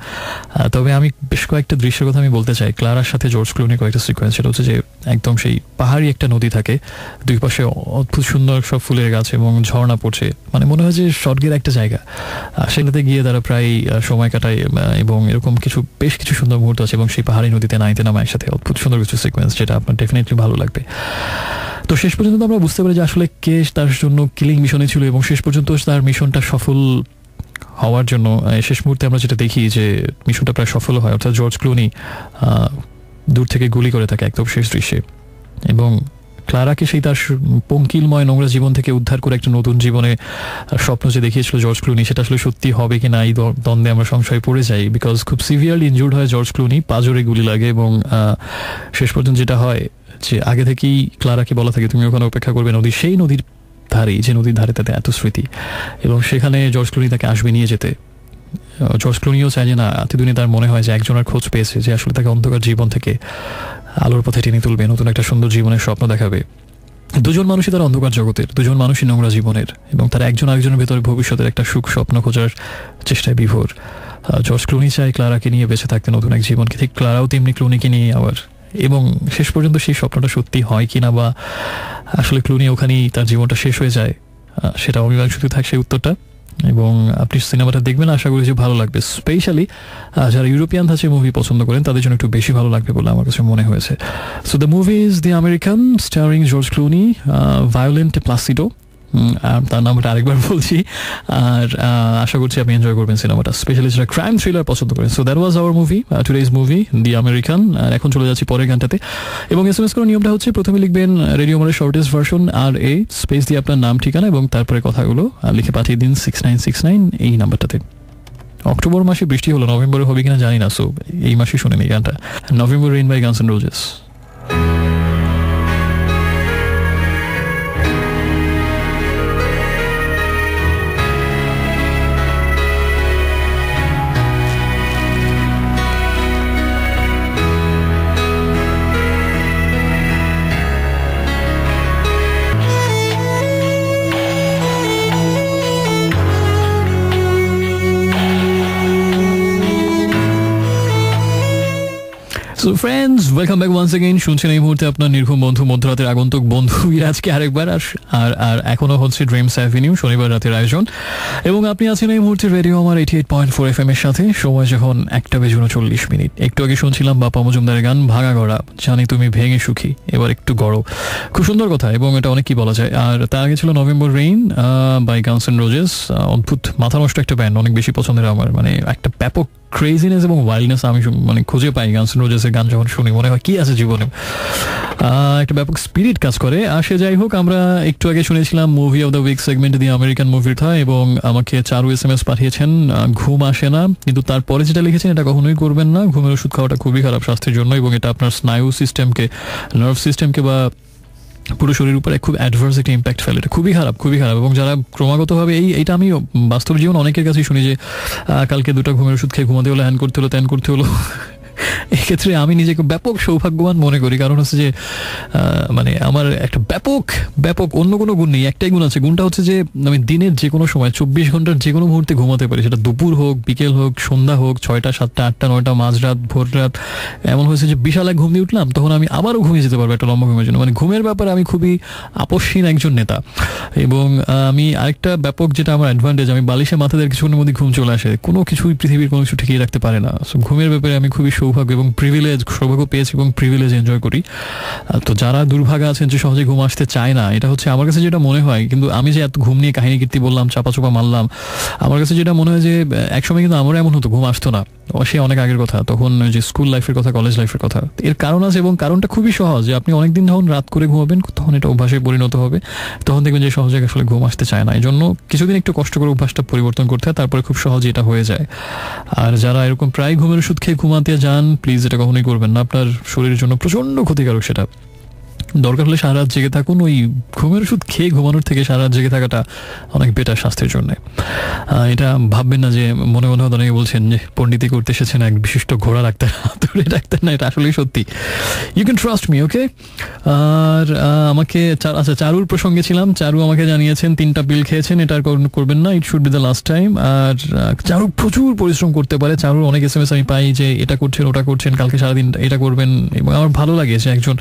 তবে আমি বেশ কয়েকটা দৃশ্যের কথা আমি বলতে চাই। ক্লারার সাথে জর্জ ক্লুনির কয়েকটা সিকোয়েন্স, সেটা হচ্ছে যে একদম সেই পাহাড়ি একটা নদী থাকে, দুই পাশে অদ্ভুত সুন্দর সব ফুলের গাছ এবং ঝর্ণা পড়ছে, মানে মনে হয় যে স্বর্গের একটা জায়গা। সেটাতে গিয়ে তারা প্রায় সময় কাটায়, এবং এরকম বেশ কিছু সুন্দর মুহূর্ত আছে, এবং সেই পাহাড়ি নদীতে নাইতে নামা একসাথে অদ্ভুত সুন্দর কিছু সিকোয়েন্স, যেটা আপনার ডেফিনেটলি ভালো লাগবে। তো শেষ পর্যন্ত আমরা বুঝতে পারি যে আসলে কে তার জন্য কিলিং মিশনে ছিল, এবং শেষ পর্যন্ত তার মিশনটা সফল হওয়ার জন্য শেষ মুহূর্তে আমরা যেটা দেখি যে মিশনটা প্রায় সফল হয়, অর্থাৎ জর্জ ক্লুনি দূর থেকে গুলি করে থাকে একদম শেষ দৃশ্যে, এবং ক্লারাকে সেই তার পঙ্কিলময় নোংরা জীবন থেকে উদ্ধার করে একটা নতুন জীবনে স্বপ্ন যে দেখিয়েছিল জর্জ ক্লুনি, সেটা আসলে সত্যি হবে কি না এই দ্বন্দ্বে আমরা সংশয়ে পড়ে যাই। বিকজ খুব সিভিয়ারলি ইনজুর্ড হয় জর্জ ক্লুনি, পাঁজরে গুলি লাগে, এবং শেষ পর্যন্ত যেটা হয় যে আগে থেকেই ক্লারাকে বলা থাকে তুমি ওখানে অপেক্ষা করবে সেই নদীর ধারে, যে নদীর ধারে তাতে এত স্মৃতি, এবং সেখানে জর্জ ক্লুনি তাকে আসবে নিয়ে যেতে। জর্জ ক্লুনিও চায় যে না, এতদিনে তার মনে হয় যে একজনের খোঁজ পেয়েছে যে আসলে তাকে অন্ধকার জীবন থেকে আলোর পথে টেনে তুলবে, নতুন একটা সুন্দর জীবনের স্বপ্ন দেখাবে। দুজন মানুষই তারা অন্ধকার জগতের, দুজন মানুষই নোংরা জীবনের, এবং তারা একজন আরেকজনের ভেতরে ভবিষ্যতের একটা সুখ স্বপ্ন খোঁজার চেষ্টায় বিভোর। জর্জ ক্লুনি চায় ক্লারাকে নিয়ে বেঁচে থাকতে নতুন এক জীবনকে, ঠিক ক্লারাও তেমনি ক্লুনিকে নিয়ে আবার। এবং শেষ পর্যন্ত সেই স্বপ্নটা সত্যি হয় কিনা, বা আসলে ক্লুনি ওখানেই তার জীবনটা শেষ হয়ে যায়, সেটা অমীমাংসিত থাকছে উত্তরটা। এবং আপনি সিনেমাটা দেখবেন, আশা করি যে ভালো লাগবে। স্পেশালি যারা ইউরোপিয়ান ধাঁচের মুভি পছন্দ করেন তাদের জন্য একটু বেশি ভালো লাগবে বলে আমার কাছে মনে হয়েছে। So the movie is the American, starring George Clooney, Violante Placido, তার নামটা আরেকবার বলছি। আর আশা করছি আপনি এনজয় করবেন সিনেমাটা, স্পেশালি যারা ক্রাইম থ্রিলার পছন্দ করেন। So that was our movie, today's movie the American. আর এখন চলে যাচ্ছি পরের গানটাতে, এবং SMS করার নিয়মটা হচ্ছে প্রথমে লিখবেন রেডিও মোড়ের শর্টেস্ট ভার্সন আর এ স্পেস দিয়ে আপনার নাম ঠিকানা এবং তারপরে কথাগুলো লিখে পাঠিয়ে দিন 6969 এই নাম্বারটাতে। অক্টোবর মাসে বৃষ্টি হলো, নভেম্বরে হবে কিনা জানি না, সো এই মাসে শুনেন এই গানটা, November Rain by Guns and Roses. So friends, welcome back once again. শুনছেন এই মুহূর্তে আপনার নির্ঘুম বন্ধু, মধ্যরাতের আগন্তুক বন্ধু আজকে আরেকবার, আর এখনো হচ্ছে ড্রিমস অ্যাভিনিউ শনিবার রাতের আয়োজন, এবং আপনি আছেন এই মুহূর্তে রেডিও আমার 88.4 FM এর সাথে। সময় যখন 1:40। একটু আগে শুনছিলাম বাপ্পা মজুমদারের গান ভাঙা গড়া, জানি তুমি ভেঙে সুখী, এবার একটু গড়ো। খুব সুন্দর কথা, এবং এটা অনেক কি বলা যায়। আর তার আগে ছিল November Rain by Guns and Roses. অদ্ভুত মাথা নষ্ট একটা ব্যান্ড, অনেক বেশি পছন্দের আমার, মানে একটা ব্যাপক ক্রেজিনেস এবং ওয়াইল্ডনেস আমি মানে খুঁজে পাই গানস এন্ড রোজেসের গান যখন শুনি, মনে হয় কি আছে জীবনে, একটা ব্যাপক স্পিরিট কাজ করে। আসে যাই হোক, আমরা একটু আগে শুনেছিলাম movie of the week segment দিয়ে আমেরিকান মুভির থা, এবং আমাকে চারু SMS পাঠিয়েছেন ঘুম আসে না, কিন্তু তারপরে যেটা লিখেছেন এটা কখনোই করবেন না। ঘুমের ওষুধ খাওয়াটা খুবই খারাপ স্বাস্থ্যের জন্য, এবং এটা আপনার স্নায়ু সিস্টেমকে, নার্ভ সিস্টেমকে বা পুরো শরীরের উপরে খুব অ্যাডভার্স একটা ইম্প্যাক্ট ফেলে, এটা খুবই খারাপ, খুবই খারাপ। এবং যারা ক্রমাগতভাবে এইটা আমি বাস্তব জীবন অনেকের কাছেই শুনি যে কালকে 2টা ঘুমের ওষুধ খেয়ে ঘুমাতে হলো, হ্যান করতে হলো, ত্যান করতে হলো। এক্ষেত্রে আমি নিজেকে ব্যাপক সৌভাগ্যবান মনে করি, কারণ হচ্ছে যে মানে আমার একটা ব্যাপক অন্য কোনো গুণ নেই, একটাই গুণ আছে। গুণটা হচ্ছে যে আমি দিনের যে কোনো সময় 24 ঘন্টার যে কোনো মুহূর্তে ঘুমাতে পারি, সেটা দুপুর হোক, বিকেল হোক, সন্ধ্যা হোক, 6টা, 7টা, 8টা, 9টা, মাঝরাত, ভোর রাত। এমন হয়েছে যে বিশাল এক ঘুম দিয়ে উঠলাম, তখন আমি আবারও ঘুমিয়ে যেতে পারবো একটা লম্বা ঘুমের জন্য। মানে ঘুমের ব্যাপারে আমি খুবই আপসহীন একজন নেতা। এবং আমি আরেকটা ব্যাপক যেটা আমার অ্যাডভান্টেজ, আমি বালিশে মাথা দেওয়ার কিছুক্ষণের মধ্যে ঘুম চলে আসে, কোনো কিছুই পৃথিবীর কোনো কিছু ঠিকই রাখতে পারে না। সো ঘুমের ব্যাপারে আমি খুবই সৌভাগ্য এবং সৌভাগ্য পেয়েছি এবং প্রিভিলেজ এনজয় করি। তো যারা দুর্ভাগা আছেন যে সহজে ঘুম আসতে চায় না, এটা হচ্ছে আমার কাছে যেটা মনে হয়, কিন্তু আমি যে এত ঘুম নিয়ে কাহিনী কীর্তি বললাম, চাপা মারলাম, আমার কাছে যেটা মনে হয় যে একসময় কিন্তু আমারও এমন হতো, ঘুম আসতো না, সে অনেক আগের কথা, তখন যে স্কুল লাইফের কথা, কলেজ লাইফের কথা। এর কারণ আছে, এবং কারণটা খুবই সহজ, যে আপনি অনেকদিন যখন রাত করে ঘুমাবেন তখন এটা অভ্যাসে পরিণত হবে, তখন দেখবেন যে সহজে আসলে ঘুম আসতে চায় না। এই জন্য কিছুদিন একটু কষ্ট করে অভ্যাসটা পরিবর্তন করতে হয়, তারপরে খুব সহজে এটা হয়ে যায়। আর যারা এরকম প্রায় ঘুমের ওষুধ খেয়ে ঘুমাতে যান, প্লিজ এটা কখনোই করবেন না, আপনার শরীরের জন্য প্রচন্ড ক্ষতিকারক সেটা। দরকার হলে সারা রাত জেগে থাকুন, ওই ঘুমের ওষুধ খেয়ে ঘুমানোর থেকে সারা রাত জেগে থাকাটা অনেক বেটার স্বাস্থ্যের জন্য। এটা ভাববেন না যে মনে মনে হয়তো অনেকে বলছেন যে পণ্ডিতি করতে এসেছেন এক বিশিষ্ট ঘোড়া ডাক্তার, হাতুড়ে ডাক্তার না, এটা আসলেই সত্যি। ইউ ক্যান ট্রাস্ট মি, ওকে? আর আমাকে আচ্ছা চারুর প্রসঙ্গে ছিলাম। চারু আমাকে জানিয়েছেন 3টা পিল খেয়েছেন, এটা আর করবেন না, it should be the last time. আর চারু প্রচুর পরিশ্রম করতে পারে। চারুর অনেক SMS আমি পাই যে এটা করছেন ওটা করছেন, কালকে সারাদিন এটা করবেন, এবং আমার ভালো লাগে যে একজন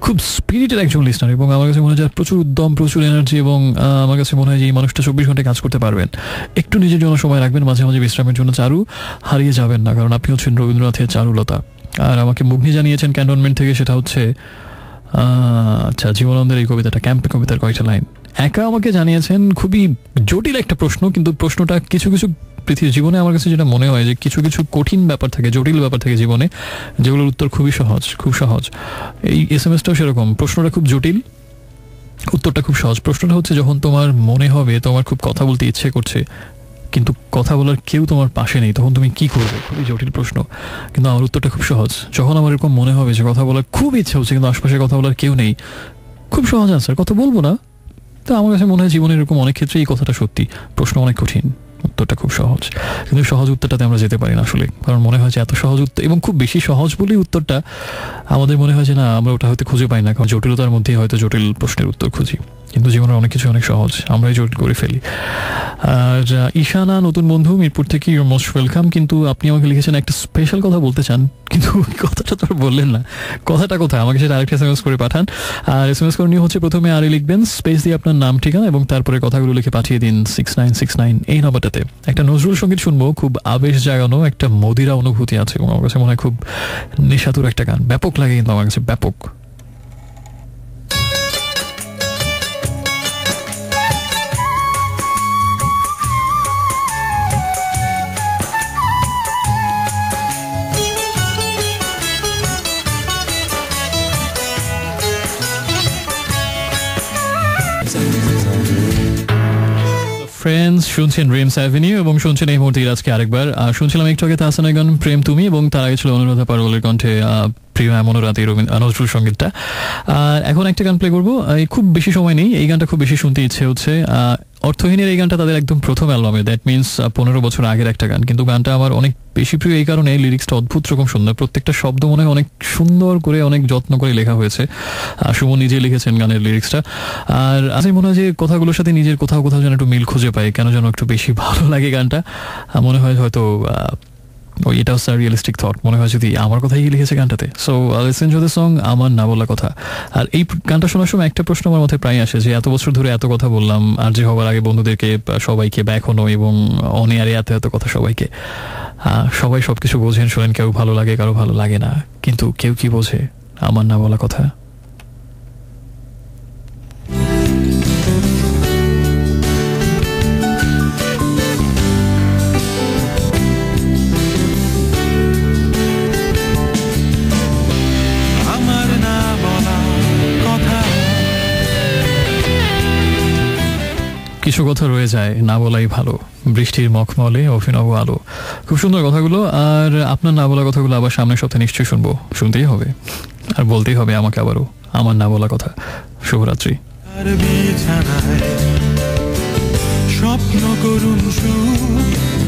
খুব স্পিরিটেড একজন লিসনার, এবং আমার কাছে মনে হয় প্রচুর উদ্যম, প্রচুর এনার্জি, এবং আমার কাছে মনে হয় যে এই মানুষটা 24 ঘন্টা কাজ করতে পারবেন। একটু নিজের জন্য সময় রাখবেন, মাঝে মাঝে বিশ্রামের জন্য। চারু, হারিয়ে যাবেন না, কারণ আপনি হচ্ছেন রবীন্দ্রনাথের চারুলতা। আর আমাকে মুগ্নি জানিয়েছেন ক্যান্টনমেন্ট থেকে, সেটা হচ্ছে আচ্ছা জীবনানন্দের এই কবিতাটা, ক্যাম্পে কবিতার কয়েকটা লাইন। একা আমাকে জানিয়েছেন খুবই জটিল একটা প্রশ্ন, কিন্তু প্রশ্নটা কিছু কিছু পৃথিবীর জীবনে আমার কাছে যেটা মনে হয় যে কিছু কিছু কঠিন ব্যাপার থাকে, জটিল ব্যাপার থাকে জীবনে, যেগুলোর উত্তর খুবই সহজ, খুব সহজ। এই SMS-টাও সেরকম, প্রশ্নটা খুব জটিল, উত্তরটা খুব সহজ। প্রশ্নটা হচ্ছে যখন তোমার মনে হবে তোমার খুব কথা বলতে ইচ্ছে করছে, কিন্তু কথা বলার কেউ তোমার পাশে নেই, তখন তুমি কি করবে? খুবই জটিল প্রশ্ন, কিন্তু আমার উত্তরটা খুব সহজ। যখন আমার এরকম মনে হবে যে কথা বলার খুব ইচ্ছা হচ্ছে কিন্তু আশপাশে কথা বলার কেউ নেই, খুব সহজ আনসার, কথা বলবো না। তো আমার কাছে মনে হয় জীবনে এরকম অনেক ক্ষেত্রে এই কথাটা সত্যি, প্রশ্ন অনেক কঠিন, উত্তরটা খুব সহজ। কিন্তু সহজ উত্তরটাতে আমরা যেতে পারি না আসলে, কারণ মনে হয় যে এত সহজ উত্তর, এবং খুব বেশি সহজ বলেই উত্তরটা আমাদের মনে হয় যে না, আমরা ওটা হয়তো খুঁজে পাই না, কারণ জটিলতার মধ্যেই হয়তো জটিল প্রশ্নের উত্তর খুঁজি। কিন্তু জীবনের অনেক কিছু অনেক সহজ, আমরাই জটিল করে ফেলি। আর ঈশানা, নতুন বন্ধু, মিরপুর থেকে, ইউর মোস্ট ওয়েলকাম। কিন্তু আপনি আমাকে লিখেছেন একটা স্পেশাল কথা বলতে চান, কিন্তু কথাটা তো আর বললেন না, কথাটা কোথায়? আমাকে সেটা আরেকটা SMS করে পাঠান। আর SMS করণীয় হচ্ছে প্রথমে আরে লিখবেন, স্পেস দিয়ে আপনার নাম, ঠিকানা, এবং তারপরে কথাগুলো লিখে পাঠিয়ে দিন 6969 এই নম্বরটাতে। একটা নজরুল সঙ্গীত শুনবো, খুব আবেশ জাগানো, একটা মদিরা অনুভূতি আছে, এবং আমার কাছে মনে হয় খুব নেশাতুর একটা গান, ব্যাপক লাগে কিন্তু আমার কাছে, ব্যাপক। ফ্রেন্ডস, শুনছেন ড্রিমস অ্যাভিনিউ, এবং শুনছেন এই মুহূর্তে আজকে আরেকবার। শুনছিলাম একটু আগে তাহসানের গান প্রেম তুমি, এবং তার আগে ছিল অনুরাধা পারোলের কণ্ঠে প্রিয় এমন রাতে নজরুল সঙ্গীতটা। আর এখন একটা গান প্লে করবো, খুব বেশি সময় নেই, এই গানটা খুব বেশি শুনতে ইচ্ছে হচ্ছে। অর্থহীনের এই গানটা তাদের একদম প্রথম অ্যালবামে, দ্যাট মিনস 15 বছর আগের একটা গান, কিন্তু গানটা আমার অনেক বেশি প্রিয় এই কারণে লিরিক্সটা অদ্ভুত রকম সুন্দর, প্রত্যেকটা শব্দ মনে হয় অনেক সুন্দর করে, অনেক যত্ন করে লেখা হয়েছে। সুমন নিজে লিখেছেন গানের লিরিক্সটা। আর আজ মনে হয় যে কথাগুলোর সাথে নিজের কোথাও কোথাও যেন একটু মিল খুঁজে পাই, কেন যেন একটু বেশি ভালো লাগে গানটা। মনে হয় হয়তো এটা হচ্ছে রিয়েলিস্টিক থট, মনে হয় যদি আমার কথাই লিখেছে গানটাতে। So listen to the song আমার না বলা কথা। আর এই গানটা শোনার সময় একটা প্রশ্ন আমার মাথায় প্রায় আসে যে এত বছর ধরে এত কথা বললাম, আর যে হবার আগে বন্ধুদেরকে সবাইকে, এখনো, এবং অন এয়ারে এত কথা সবাইকে, সবাই সবকিছু বোঝেন, শোনেন, কেউ ভালো লাগে, কারো ভালো লাগে না, কিন্তু কেউ কি বোঝে আমার না বলা কথা? কিছু কথা রয়ে যায় না বলাই ভালো, বৃষ্টির মখমলে অভিনব আলো। খুব সুন্দর কথাগুলো। আর আপনার না বলা কথাগুলো আবার সামনের সপ্তাহে নিশ্চয়ই শুনবো, শুনতেই হবে, আর বলতেই হবে আমাকে আবারও আমার না বলা কথা। শুভরাত্রি। স্বপ্ন করুন সুখ